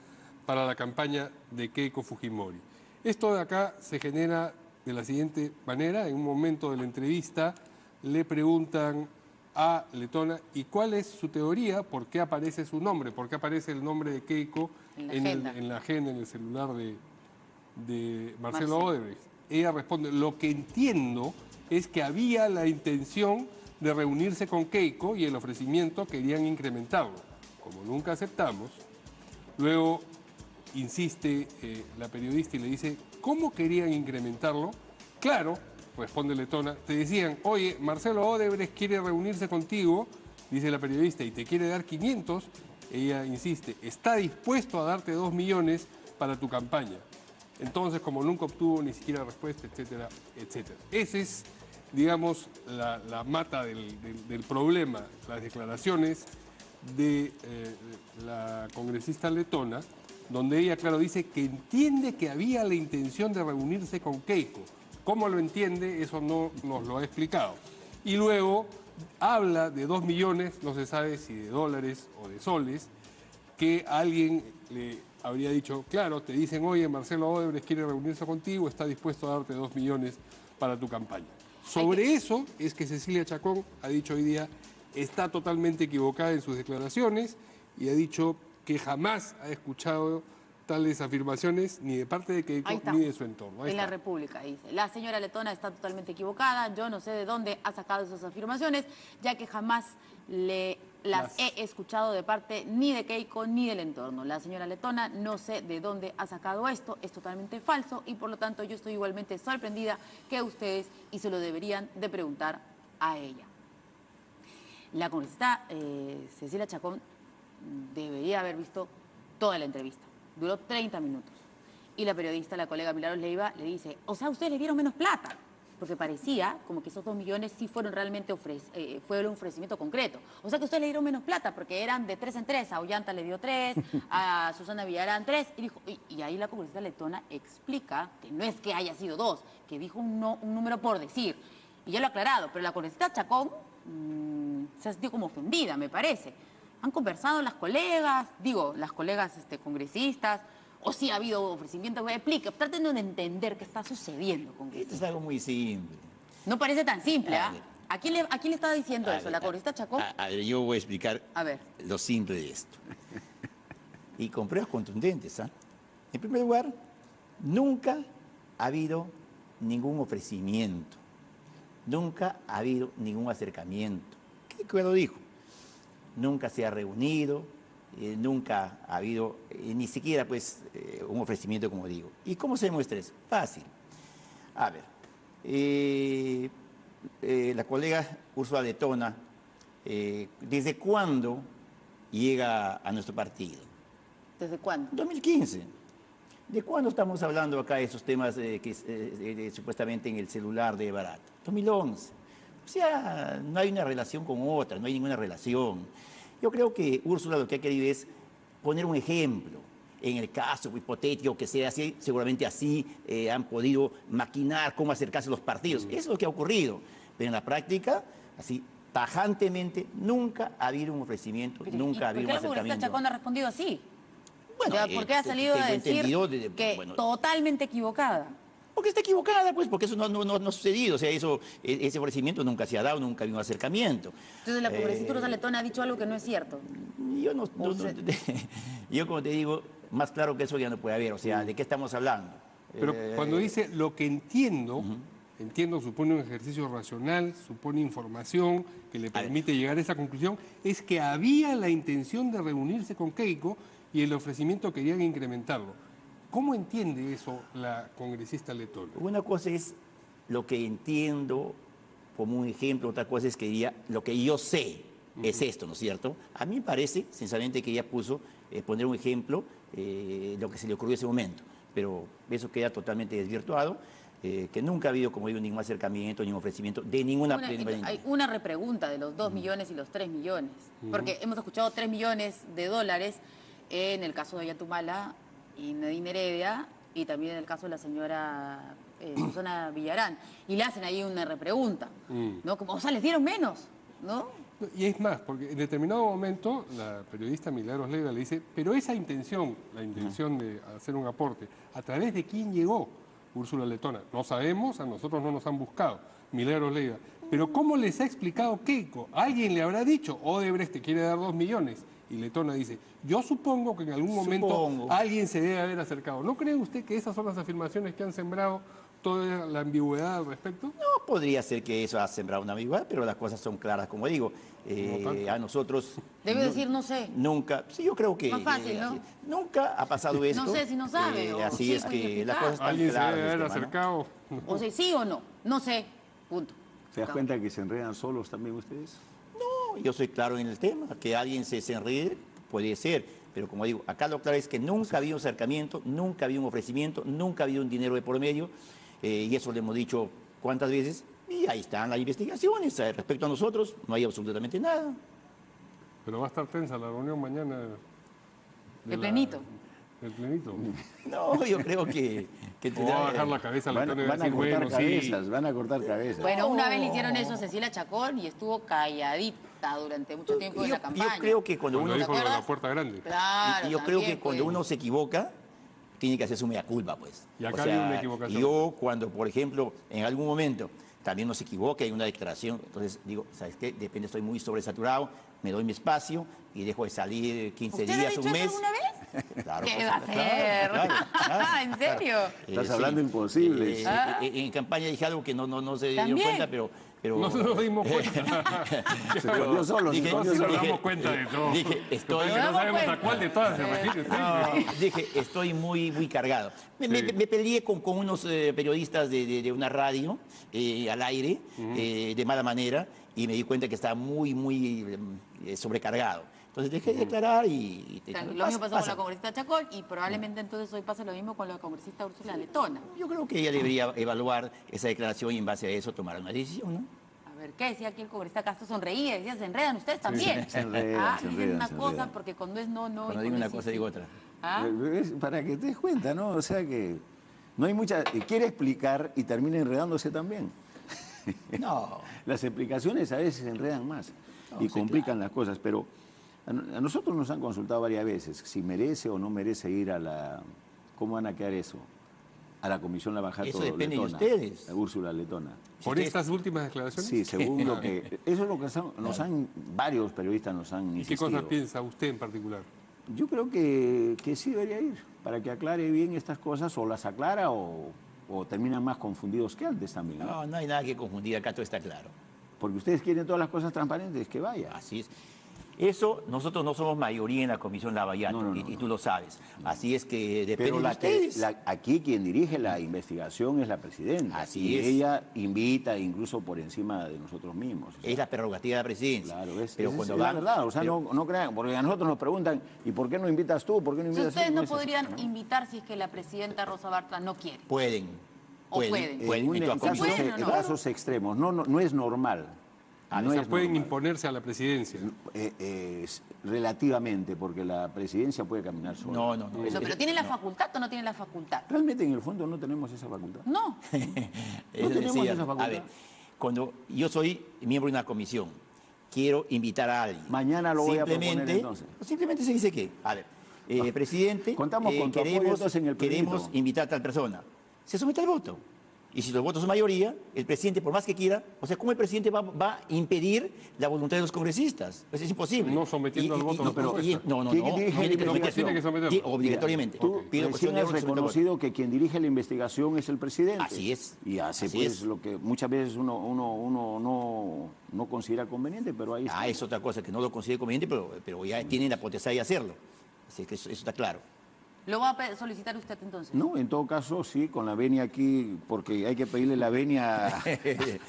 para la campaña de Keiko Fujimori. Esto de acá se genera de la siguiente manera. En un momento de la entrevista le preguntan a Letona ¿y cuál es su teoría? ¿Por qué aparece su nombre? ¿Por qué aparece el nombre de Keiko en la agenda, en el celular de Marcelo Odebrecht? Ella responde, lo que entiendo es que había la intención de reunirse con Keiko y el ofrecimiento querían incrementarlo. Como nunca aceptamos, luego insiste la periodista y le dice, ¿cómo querían incrementarlo? Claro, responde Letona, te decían, oye, Marcelo Odebrecht quiere reunirse contigo, dice la periodista, y te quiere dar 500. Ella insiste, está dispuesto a darte 2 millones para tu campaña. Entonces, como nunca obtuvo ni siquiera respuesta, etcétera, etcétera. Ese es, digamos, la mata del problema, las declaraciones de la congresista Letona, donde ella, claro, dice que entiende que había la intención de reunirse con Keiko. ¿Cómo lo entiende? Eso no nos lo ha explicado. Y luego habla de 2 millones, no se sabe si de dólares o de soles, que alguien le habría dicho, claro, te dicen, oye, Marcelo Odebrecht quiere reunirse contigo, está dispuesto a darte 2 millones para tu campaña. Sobre eso es que Cecilia Chacón ha dicho hoy día, está totalmente equivocada en sus declaraciones y ha dicho que jamás ha escuchado tales afirmaciones ni de parte de Keiko ni de su entorno.
En la República dice, la señora Letona está totalmente equivocada, yo no sé de dónde ha sacado esas afirmaciones, ya que jamás las he escuchado de parte ni de Keiko ni del entorno. La señora Letona no sé de dónde ha sacado esto, es totalmente falso y por lo tanto yo estoy igualmente sorprendida que ustedes y se lo deberían de preguntar a ella. La congresista Cecilia Chacón debería haber visto toda la entrevista. Duró 30 minutos. Y la periodista, la colega Milagros Leiva, le dice, o sea, ustedes le dieron menos plata. Porque parecía como que esos 2 millones sí fueron realmente fue un ofrecimiento concreto. O sea que ustedes le dieron menos plata porque eran de 3 en 3. A Ollanta le dio 3, a Susana Villarán 3. Y, dijo, y ahí la congresista Letona explica que no es que haya sido 2, que dijo un número por decir. Y ya lo ha aclarado, pero la congresista Chacón se ha sentido como ofendida, me parece. ¿Han conversado las colegas, congresistas, o si ha habido ofrecimiento? Explique, traten de entender qué está sucediendo con
esto. Es algo muy simple.
No parece tan simple, ¿ah? ¿A quién le está diciendo eso? ¿La congresista Chacón?
A ver, yo voy a explicar lo simple de esto. Y con pruebas contundentes, ¿ah? En primer lugar, nunca ha habido ningún ofrecimiento. Nunca ha habido ningún acercamiento. ¿Qué lo dijo? Nunca se ha reunido, nunca ha habido ni siquiera pues un ofrecimiento, como digo. ¿Y cómo se demuestra eso? Fácil. A ver, la colega Úrsula Letona, ¿desde cuándo llega a nuestro partido?
¿Desde cuándo?
2015. ¿De cuándo estamos hablando acá de esos temas supuestamente en el celular de Barat? 2011. O sea, no hay una relación con otra, no hay ninguna relación. Yo creo que Úrsula lo que ha querido es poner un ejemplo. En el caso hipotético que sea así, seguramente así han podido maquinar cómo acercarse a los partidos. Eso es lo que ha ocurrido. Pero en la práctica, así, tajantemente, nunca ha habido un ofrecimiento, nunca ha habido un acercamiento.
¿Por qué la congresista Chacón ha respondido así? Bueno, ¿por qué ha salido a decir que totalmente equivocada?
Porque está equivocada, pues, porque eso no ha sucedido. O sea, ese ofrecimiento nunca se ha dado, nunca ha habido un acercamiento.
Entonces la congresista Úrsula Letona ha dicho algo que no es cierto.
Yo como te digo, más claro que eso ya no puede haber. O sea, ¿de qué estamos hablando?
Pero cuando dice lo que entiendo, entiendo supone un ejercicio racional, supone información que le permite llegar a esa conclusión, es que había la intención de reunirse con Keiko y el ofrecimiento querían incrementarlo. ¿Cómo entiende eso la congresista Letona?
Una cosa es lo que entiendo como un ejemplo, otra cosa es que diría lo que yo sé es esto, ¿no es cierto? A mí me parece, sinceramente, que ella puso poner un ejemplo, lo que se le ocurrió en ese momento, pero eso queda totalmente desvirtuado, que nunca ha habido, como digo, ningún acercamiento, ningún ofrecimiento de ninguna...
Hay una repregunta de los 2 millones y los 3 millones, porque hemos escuchado 3 millones de dólares en el caso de Yatumala y Nadine Heredia, y también en el caso de la señora Susana Villarán. Y le hacen ahí una repregunta, ¿no? Como, o sea, les dieron menos, ¿no?
Y es más, porque en determinado momento la periodista Milagros Leiva le dice, pero esa intención, la intención de hacer un aporte, ¿a través de quién llegó Úrsula Letona? No sabemos, a nosotros no nos han buscado. Milagros Leiva. Pero ¿cómo les ha explicado Keiko? ¿Alguien le habrá dicho, Odebrecht te quiere dar 2 millones? Y Letona dice, yo supongo que en algún momento alguien se debe haber acercado. ¿No cree usted que esas son las afirmaciones que han sembrado toda la ambigüedad al respecto?
No, podría ser que eso ha sembrado una ambigüedad, pero las cosas son claras, como digo. A nosotros...
Debe decir no sé.
Nunca, sí, yo creo que...
Más fácil, ¿no?
Nunca ha pasado esto.
No sé si no sabe.
Así
sí,
es que las cosas están
¿Alguien
claras.
¿Alguien se debe haber acercado?
¿No? O sea, sí o no. No sé. Punto.
¿Se das cuenta que se enredan solos también ustedes?
No, yo soy claro en el tema. Que alguien se enrede, puede ser. Pero como digo, acá lo claro es que nunca ha habido un acercamiento, nunca ha habido un ofrecimiento, nunca ha habido un dinero de por medio. Y eso le hemos dicho cuántas veces. Y ahí están las investigaciones. Respecto a nosotros, no hay absolutamente nada.
Pero va a estar tensa la reunión mañana.
De plenito.
el plenito.
No, yo creo que
O va a bajar la cabeza la Letona y va a
Van a
decir,
cortar
bueno, sí.
cabezas, van a cortar cabezas.
Bueno, una vez le hicieron eso a Cecilia Chacón y estuvo calladita durante mucho tiempo en la campaña.
Yo creo que cuando
Cuando
uno...
dijo lo de la puerta grande.
Claro,
yo creo
también,
que cuando
pues.
uno se equivoca, tiene que hacer su mea culpa, pues.
Y acá hay una equivocación.
Yo cuando, por ejemplo, en algún momento también no se equivoca en una declaración, entonces digo, ¿sabes qué? Depende, estoy muy sobresaturado, me doy mi espacio y dejo de salir 15
¿Usted
días,
ha dicho
un mes.
eso alguna vez?
Claro,
¿Qué
pues,
va a hacer?
claro,
¿En serio?
Estás hablando imposible.
En campaña dije algo que no se dio
¿También?
cuenta, pero
No nos dimos cuenta.
Yo solo,
dije,
yo
nos
solo.
damos cuenta de todo.
Dije, estoy...
Parece que no sabemos a cuál de todas se refiere usted.
No, dije, estoy muy cargado. Me peleé con unos periodistas de una radio al aire, de mala manera, y me di cuenta que estaba muy sobrecargado. Entonces dejé de declarar y
Lo mismo pasó con la congresista Chacón y probablemente entonces hoy pasa lo mismo con la congresista Úrsula Letona.
Yo creo que ella debería evaluar esa declaración y en base a eso tomar una decisión, ¿no?
A ver, ¿qué decía aquí el congresista Castro? Sonreía, decía, se enredan ustedes también.
Se enredan,
dicen una cosa porque cuando es no, y
Cuando
cuando
digo una
es sí,
cosa
sí.
digo otra.
¿Ah?
Es para que te des cuenta, ¿no? O sea que no hay mucha... Quiere explicar y termina enredándose también.
No.
Las explicaciones a veces enredan más y complican las cosas, pero a nosotros nos han consultado varias veces si merece o no merece ir a la... ¿Cómo van a quedar eso? A la Comisión Lavajato
Eso depende de
Letona,
ustedes.
a Úrsula Letona.
¿Por estas últimas declaraciones?
Sí, según lo que... Eso es lo que varios periodistas nos han
¿Y qué
insistido.
cosas piensa usted en particular?
Yo creo que sí debería ir, para que aclare bien estas cosas, o las aclara o terminan más confundidos que antes también. ¿No?
No hay nada que confundir, acá todo está claro.
Porque ustedes quieren todas las cosas transparentes, que vaya.
Así es. Eso, nosotros no somos mayoría en la Comisión Lavallato, y tú lo sabes. Así es que depende
Pero
de ustedes.
aquí quien dirige la investigación es la presidenta.
Así
y
es.
ella invita incluso por encima de nosotros mismos. O sea,
Es la prerrogativa de la presidencia.
Claro,
pero
es
cuando
la
van,
verdad, o sea, no crean, porque a nosotros nos preguntan, ¿y por qué no invitas tú? ¿Por qué no
Si
invitas
ustedes
tú?
no
es así,
podrían invitar si es que la presidenta Rosa Bartra no quiere.
pueden.
O pueden.
En casos extremos, no es normal.
No es pueden imponerse a la presidencia.
Relativamente, porque la presidencia puede caminar sola.
No.
¿Pero tiene la facultad o no tiene la facultad?
Realmente en el fondo no tenemos esa facultad.
No.
tenemos esa facultad.
A ver, cuando yo soy miembro de una comisión, quiero invitar a alguien.
Mañana lo voy a proponer entonces.
Simplemente se dice que, a ver, presidente,
contamos con tu apoyo entonces en el plenito.
queremos invitar a tal persona. Se somete al voto. Y si los votos son mayoría, el presidente, por más que quiera, o sea, ¿cómo el presidente va a impedir la voluntad de los congresistas? Pues es imposible.
No sometiendo al voto.
No.
¿Quién dirige la investigación?
Tiene que someterlo.
Obligatoriamente.
Tú recién has reconocido que quien dirige la investigación es el presidente.
Así es.
Y hace
Así
pues
es.
lo que muchas veces uno no considera conveniente, pero ahí está.
Es otra cosa, que no lo considere conveniente, pero ya tienen la potestad de hacerlo. Así que eso está claro.
¿Lo va a solicitar usted entonces?
No, en todo caso sí, con la venia aquí, porque hay que pedirle la venia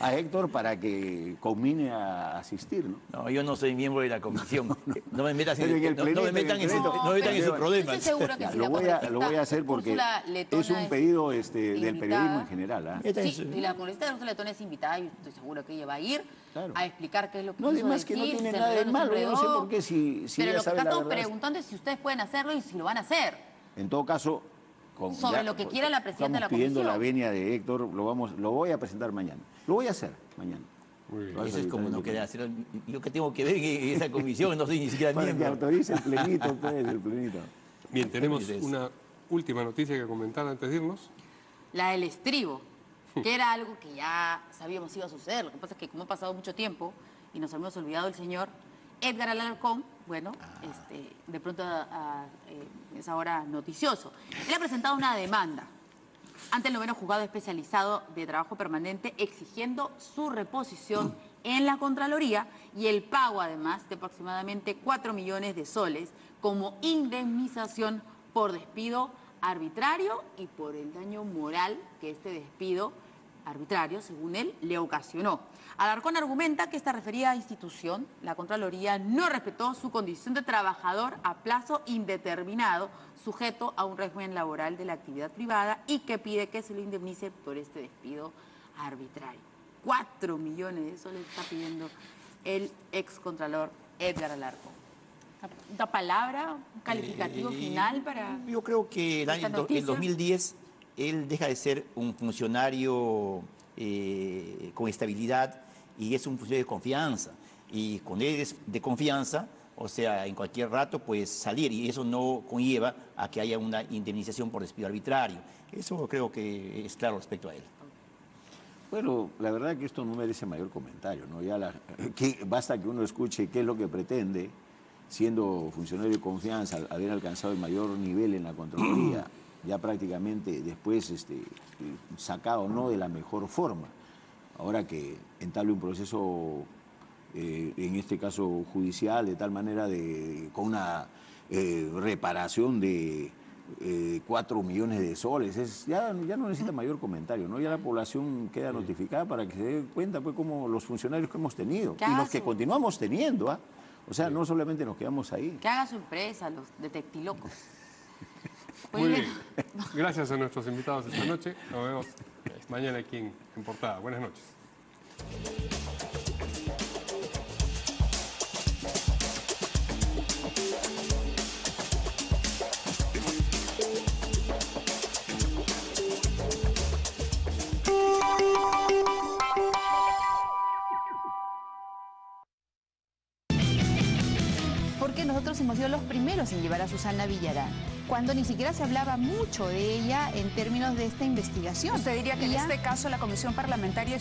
a Héctor para que conmine a asistir, ¿no?
No, yo no soy miembro de la comisión. No me metan en sus problemas.
Estoy segura que si
lo voy a hacer porque
Úrsula Letona
es un pedido del
invitada.
periodismo en general. ¿Ah?
Sí, y la congresista Úrsula Letona es invitada y estoy segura que ella va a ir a explicar qué es lo que
No,
quiso
además que no
decir,
tiene
si se
nada de
enredó, no se
malo, yo no sé
enredó.
por qué si
Pero
ella
lo que
sabe la
estamos
verdad.
preguntando es si ustedes pueden hacerlo y si lo van a hacer.
En todo caso,
Sobre lo que quiera la presidenta de la
estamos pidiendo
comisión.
la venia de Héctor, lo voy a presentar mañana. Lo voy a hacer mañana.
Eso es como no querer hacer. Yo que tengo que ver en esa comisión, no soy ni siquiera
Para que
miembro.
autorice el plenito, pues, el plenito.
Bien, tenemos una última noticia que comentar antes de irnos.
La del estribo, que era algo que ya sabíamos iba a suceder. Lo que pasa es que como ha pasado mucho tiempo y nos habíamos olvidado del señor Edgar Alarcón, bueno, de pronto es ahora noticioso. Él ha presentado una demanda ante el 9º Juzgado Especializado de Trabajo Permanente exigiendo su reposición en la Contraloría y el pago además de aproximadamente 4 millones de soles como indemnización por despido arbitrario y por el daño moral que este despido arbitrario, según él, le ocasionó. Alarcón argumenta que esta referida institución, la Contraloría, no respetó su condición de trabajador a plazo indeterminado, sujeto a un régimen laboral de la actividad privada y que pide que se lo indemnice por este despido arbitrario. 4 millones de soles está pidiendo el excontralor Edgar Alarcón. ¿Una palabra, un calificativo final para...?
Yo creo que el 2010 él deja de ser un funcionario con estabilidad y es un funcionario de confianza. Y cuando él es de confianza, o sea, en cualquier rato puedes salir y eso no conlleva a que haya una indemnización por despido arbitrario. Eso creo que es claro respecto a él.
Bueno, la verdad que esto no merece mayor comentario, ¿no? Basta que uno escuche qué es lo que pretende, siendo funcionario de confianza, haber alcanzado el mayor nivel en la Contraloría, ya prácticamente después sacado no de la mejor forma. Ahora que entable un proceso, en este caso judicial, de tal manera con una reparación de 4 millones de soles, ya no necesita mayor comentario, ¿no? Ya la población queda notificada para que se dé cuenta, pues, como los funcionarios que hemos tenido y los que continuamos teniendo, ¿ah? O sea, no solamente nos quedamos ahí.
Que haga su empresa, los detectilocos.
Muy bien. Gracias a nuestros invitados esta noche. Nos vemos mañana aquí en Portada. Buenas noches.
Porque nosotros hemos sido los primeros en llevar a Susana Villarán, cuando ni siquiera se hablaba mucho de ella en términos de esta investigación.
¿Usted diría que en este caso la Comisión Parlamentaria